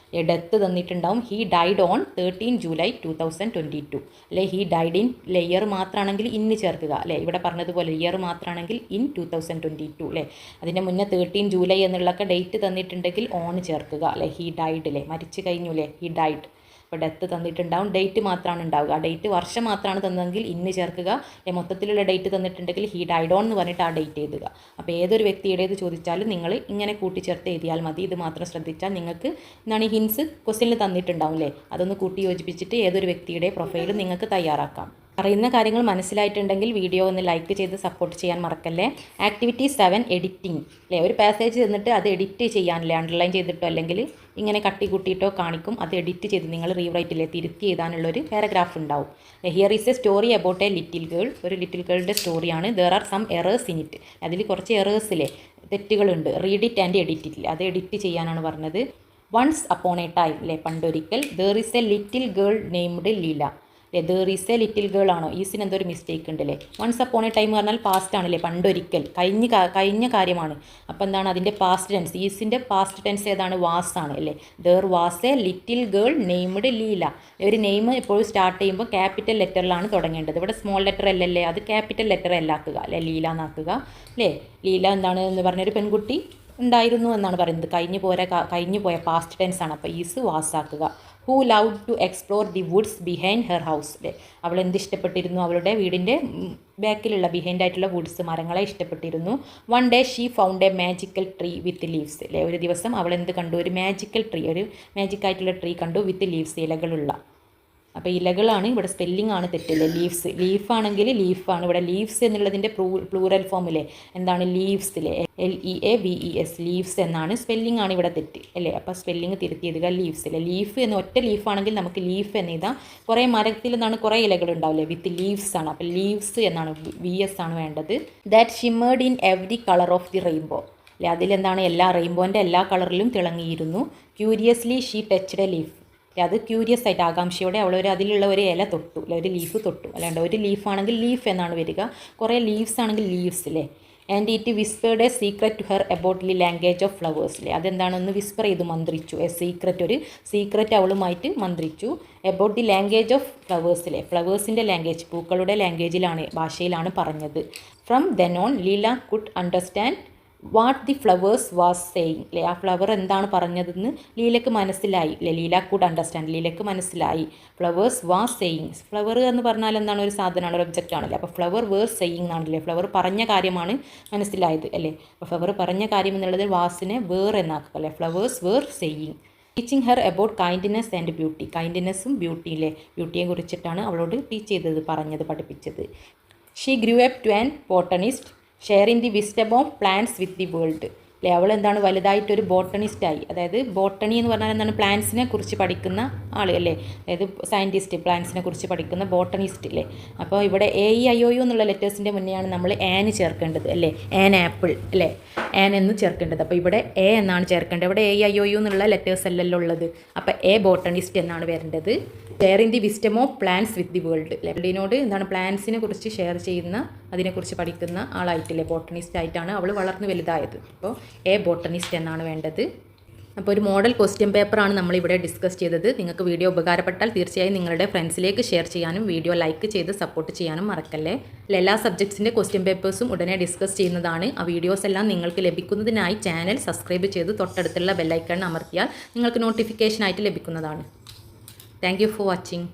ഡെത്ത് തന്നിട്ടുണ്ടാവും, ഹി ഡൈഡ് ഓൺ 13 ജൂലൈ 2022 അല്ലെ. ഹി ഡൈഡ് ഇൻ ഇയർ മാത്രമാണെങ്കിൽ ഇന്ന് ചേർക്കുക അല്ലേ. ഇവിടെ പറഞ്ഞതുപോലെ ഇയർ മാത്രമാണെങ്കിൽ ഇൻ 2022 അല്ലേ. അതിൻ്റെ മുന്നേ 13 ജൂലൈ എന്നുള്ളൊക്കെ ഡേറ്റ് തന്നിട്ടുണ്ടെങ്കിൽ ഓൺ ചേർക്കുക അല്ലേ. ഹി ഡൈഡ് അല്ലേ, മരിച്ചു കഴിഞ്ഞു അല്ലേ, ഹി ഡൈഡ്. അപ്പോൾ ഡെത്ത് തന്നിട്ടുണ്ടാവും, ഡേറ്റ് മാത്രമാണ് ഉണ്ടാവുക. ഡേറ്റ് വർഷം മാത്രമാണ് തന്നതെങ്കിൽ ഇന്ന് ചേർക്കുക. മൊത്തത്തിലുള്ള ഡേറ്റ് തന്നിട്ടുണ്ടെങ്കിൽ ഹി ഡൈഡ് ഓൺ എന്ന് പറഞ്ഞിട്ട് ആ ഡേറ്റ് എഴുതുക. അപ്പോൾ ഏതൊരു വ്യക്തിയുടേത് ചോദിച്ചാലും നിങ്ങൾ ഇങ്ങനെ കൂട്ടിച്ചേർത്ത് എഴുതിയാൽ മതി. ഇത് മാത്രം ശ്രദ്ധിച്ചാൽ നിങ്ങൾക്ക് എന്താണ് ഹിൻസ് ക്വസ്റ്റ്യനിൽ തന്നിട്ടുണ്ടാവും അല്ലേ, അതൊന്ന് കൂട്ടി യോജിപ്പിച്ചിട്ട് ഏതൊരു വ്യക്തിയുടെ പ്രൊഫൈലും നിങ്ങൾക്ക് തയ്യാറാക്കാം. അറിയുന്ന കാര്യങ്ങൾ മനസ്സിലായിട്ടുണ്ടെങ്കിൽ വീഡിയോ ഒന്ന് ലൈക്ക് ചെയ്ത് സപ്പോർട്ട് ചെയ്യാൻ മറക്കല്ലേ. ആക്ടിവിറ്റി 7 എഡിറ്റിംഗ് അല്ലേ. ഒരു പാസേജ് തന്നിട്ട് അത് എഡിറ്റ് ചെയ്യാനല്ലേ, അണ്ടർലൈൻ ചെയ്തിട്ടോ അല്ലെങ്കിൽ ഇങ്ങനെ കട്ടി കൂട്ടിയിട്ടോ കാണിക്കും. അത് എഡിറ്റ് ചെയ്ത് നിങ്ങൾ റീറൈറ്റില്ലേ തിരുത്തി എഴുതാനുള്ളൊരു പാരഗ്രാഫ് ഉണ്ടാവും. Here is a story about a little girl. ഒരു ലിറ്റിൽ ഗേളിൻ്റെ സ്റ്റോറിയാണ്. There are some errors in it. അതിൽ കുറച്ച് എറേഴ്സിലെ തെറ്റുകളുണ്ട്. Read it and edit it. അത് എഡിറ്റ് ചെയ്യാനാണ് പറഞ്ഞത്. വൺസ് അപ്പോൺ എ ടൈം അല്ലേ, പണ്ടൊരിക്കൽ. There is a little girl named Leela. There is a little girl ആണോ, ഈസിന് എന്തോ ഒരു മിസ്റ്റേക്ക് ഉണ്ടല്ലേ. വൺസ് അപ്പോൺ എ ടൈം പറഞ്ഞാൽ പാസ്റ്റ് ആണല്ലേ, പണ്ടൊരിക്കൽ കഴിഞ്ഞ കാര്യമാണ്. അപ്പോൾ എന്താണ് അതിൻ്റെ പാസ്റ്റ് ടെൻസ്, ഈസിൻ്റെ പാസ്റ്റ് ടെൻസ് ഏതാണ്, വാസ് ആണ് അല്ലേ. There was A little girl named Leela. ഒരു നെയിം എപ്പോഴും സ്റ്റാർട്ട് ചെയ്യുമ്പോൾ ക്യാപിറ്റൽ ലെറ്ററിലാണ് തുടങ്ങേണ്ടത്. ഇവിടെ സ്മോൾ ലെറ്റർ അല്ലല്ലേ, അത് ക്യാപിറ്റൽ ലെറ്റർ അല്ലാക്കുക അല്ലേ, ലീല എന്നാക്കുക അല്ലേ. ലീല എന്താണ് എന്ന് പറഞ്ഞൊരു പെൺകുട്ടി ഉണ്ടായിരുന്നു എന്നാണ് പറയുന്നത്. കഴിഞ്ഞു പോയ പാസ്റ്റ് ടെൻസ് ആണ്. അപ്പോൾ ഈസ് വാസ് ആക്കുക. Who love to explore the woods behind her house അല്ലേ. അവൾ എന്ത് ഇഷ്ടപ്പെട്ടിരുന്നു, അവളുടെ വീടിൻ്റെ ബാക്കിലുള്ള ബിഹൈൻഡ് ആയിട്ടുള്ള വുഡ്സ്, മരങ്ങളെ ഇഷ്ടപ്പെട്ടിരുന്നു. One day she found a magical tree with leaves അല്ലേ. ഒരു ദിവസം അവൾ എന്ത് കണ്ടു, ഒരു മാജിക്കൽ ട്രീ, ഒരു മാജിക്കായിട്ടുള്ള ട്രീ കണ്ടു, വിത്ത് ലീവ്സ്, ഇലകളുള്ള. അപ്പോൾ ഇലകളാണ് ഇവിടെ, സ്പെല്ലിംഗ് ആണ് തെറ്റില്ലേ. ലീവ്സ്, ലീഫാണെങ്കിൽ ലീഫാണ്. ഇവിടെ ലീവ്സ് എന്നുള്ളതിൻ്റെ പ്ലൂറൽ ഫോമിലെ എന്താണ്, ലീവ്സിലെ LEAVES ലീവ്സ് എന്നാണ്. സ്പെല്ലിംഗ് ആണ് ഇവിടെ തെറ്റ് അല്ലേ. അപ്പോൾ സ്പെല്ലിംഗ് തിരുത്തി എഴുതുക ലീവ്സിലെ. ലീഫ് എന്ന് ഒറ്റ ലീഫാണെങ്കിൽ നമുക്ക് ലീഫ് എന്ന് എഴുതാം. കുറേ മരത്തിൽ നിന്നാണ് കുറേ ഇലകൾ ഉണ്ടാവില്ലേ, വിത്ത് ലീവ്സ് ആണ്. അപ്പോൾ ലീവ്സ് എന്നാണ്, VS ആണ് വേണ്ടത്. That shimmered in every colour of the rainbow അല്ലേ. അതിലെന്താണ്, എല്ലാ റെയിൻബോൻ്റെ എല്ലാ കളറിലും തിളങ്ങിയിരുന്നു. Curiously she touched a leaf. അത് ക്യൂരിയസ് ആയിട്ട് ആകാംക്ഷയോടെ അതിലുള്ള ഒരു ഇല തൊട്ടു അല്ലെ, ഒരു ലീഫ് തൊട്ടു. അല്ലാണ്ട് ഒരു ലീഫാണെങ്കിൽ ലീഫ് എന്നാണ് വരിക, കുറേ ലീവ്സ് ആണെങ്കിൽ ലീവ്സ് അല്ലേ. And it whispered a secret to her about the language of flowers അല്ലേ. അതെന്താണെന്ന് വിസ്പർ ചെയ്ത് മന്ത്രിച്ചു. എ സീക്രറ്റ്, ഒരു സീക്രറ്റ് അവളുമായിട്ട് മന്ത്രിച്ചു. About the language of flowers അല്ലേ. ഫ്ലവേഴ്സിൻ്റെ ലാംഗ്വേജ്, പൂക്കളുടെ ലാംഗ്വേജിലാണ്, ഭാഷയിലാണ് പറഞ്ഞത്. From then on Leela could understand what the flowers was saying അല്ലേ. ആ ഫ്ലവർ എന്താണ് പറഞ്ഞതെന്ന് ലീലക്ക് മനസ്സിലായി അല്ലേ. ലീല കുഡ് അണ്ടർസ്റ്റാൻഡ്, ലീലക്ക് മനസ്സിലായി. ഫ്ലവേഴ്സ് വാസ് സെയിങ്, ഫ്ലവർ എന്ന് പറഞ്ഞാൽ എന്താണ്, ഒരു സാധനമാണ്, ഒരു ഒബ്ജക്റ്റ് ആണല്ലേ. അപ്പോൾ ഫ്ലവർ വേർ സെയിങ് ആണല്ലേ, ഫ്ലവർ പറഞ്ഞ കാര്യമാണ് മനസ്സിലായത് അല്ലേ. അപ്പോൾ ഫ്ലവർ പറഞ്ഞ കാര്യം എന്നുള്ളത് വാസിനെ വേർ എന്നാക്കുക അല്ലേ. Flowers were saying. Teaching her about kindness and beauty. കൈൻഡ്നെസ്സും ബ്യൂട്ടിയിലെ, ബ്യൂട്ടിയെ കുറിച്ചിട്ടാണ് അവളോട് ടീച്ച് ചെയ്തത്, പറഞ്ഞത്, പഠിപ്പിച്ചത്. She grew up to an botanist sharing the wisdom of plants with the world അല്ലേ. അവൾ എന്താണ്, വലുതായിട്ടൊരു ബോട്ടണിസ്റ്റായി. അതായത് ബോട്ടണി എന്ന് പറഞ്ഞാൽ എന്താണ്, പ്ലാന്റ്സിനെ കുറിച്ച് പഠിക്കുന്ന ആൾ അല്ലേ. അതായത് സയൻറ്റിസ്റ്റ്, പ്ലാന്റ്സിനെ കുറിച്ച് പഠിക്കുന്ന ബോട്ടണിസ്റ്റ് അല്ലേ. അപ്പോൾ ഇവിടെ AEIOU എന്നുള്ള ലെറ്റേഴ്സിൻ്റെ മുന്നെയാണ് നമ്മൾ ആന് ചേർക്കേണ്ടത് അല്ലേ. ആൻ ആപ്പിൾ അല്ലേ, ആൻ എന്ന് ചേർക്കേണ്ടത്. അപ്പോൾ ഇവിടെ എ എന്നാണ് ചേർക്കേണ്ടത്. ഇവിടെ AEIOU എന്നുള്ള ലെറ്റേഴ്സ് അല്ലല്ലോ ഉള്ളത്. അപ്പോൾ എ ബോട്ടണിസ്റ്റ് എന്നാണ് വരേണ്ടത്. Sharing the wisdom of plants with the world അല്ലേ. വേൾഡിനോട് എന്താണ്, പ്ലാന്റ്സിനെ കുറിച്ച് ഷെയർ ചെയ്യുന്ന, അതിനെക്കുറിച്ച് പഠിക്കുന്ന ആളായിട്ടില്ലേ, ബോട്ടണിസ്റ്റ് ആയിട്ടാണ് അവൾ വളർന്ന് വലുതായത്. അപ്പോൾ എ ബോട്ടണിസ്റ്റ് എന്നാണ് വേണ്ടത്. അപ്പോൾ ഒരു മോഡൽ ക്വസ്റ്റ്യൻ പേപ്പറാണ് നമ്മളിവിടെ ഡിസ്കസ് ചെയ്തത്. നിങ്ങൾക്ക് വീഡിയോ ഉപകാരപ്പെട്ടാൽ തീർച്ചയായും നിങ്ങളുടെ ഫ്രണ്ട്സിലേക്ക് ഷെയർ ചെയ്യാനും വീഡിയോ ലൈക്ക് ചെയ്ത് സപ്പോർട്ട് ചെയ്യാനും മറക്കല്ലേ. എല്ലാ സബ്ജക്ട്സിൻ്റെ ക്വസ്റ്റ്യൻ പേപ്പേഴ്സും ഉടനെ ഡിസ്കസ് ചെയ്യുന്നതാണ്. ആ വീഡിയോസ് എല്ലാം നിങ്ങൾക്ക് ലഭിക്കുന്നതിനായി ചാനൽ സബ്സ്ക്രൈബ് ചെയ്ത് തൊട്ടടുത്തുള്ള ബെല്ലൈക്കൺ അമർത്തിയാൽ നിങ്ങൾക്ക് നോട്ടിഫിക്കേഷനായിട്ട് ലഭിക്കുന്നതാണ്. Thank you for watching.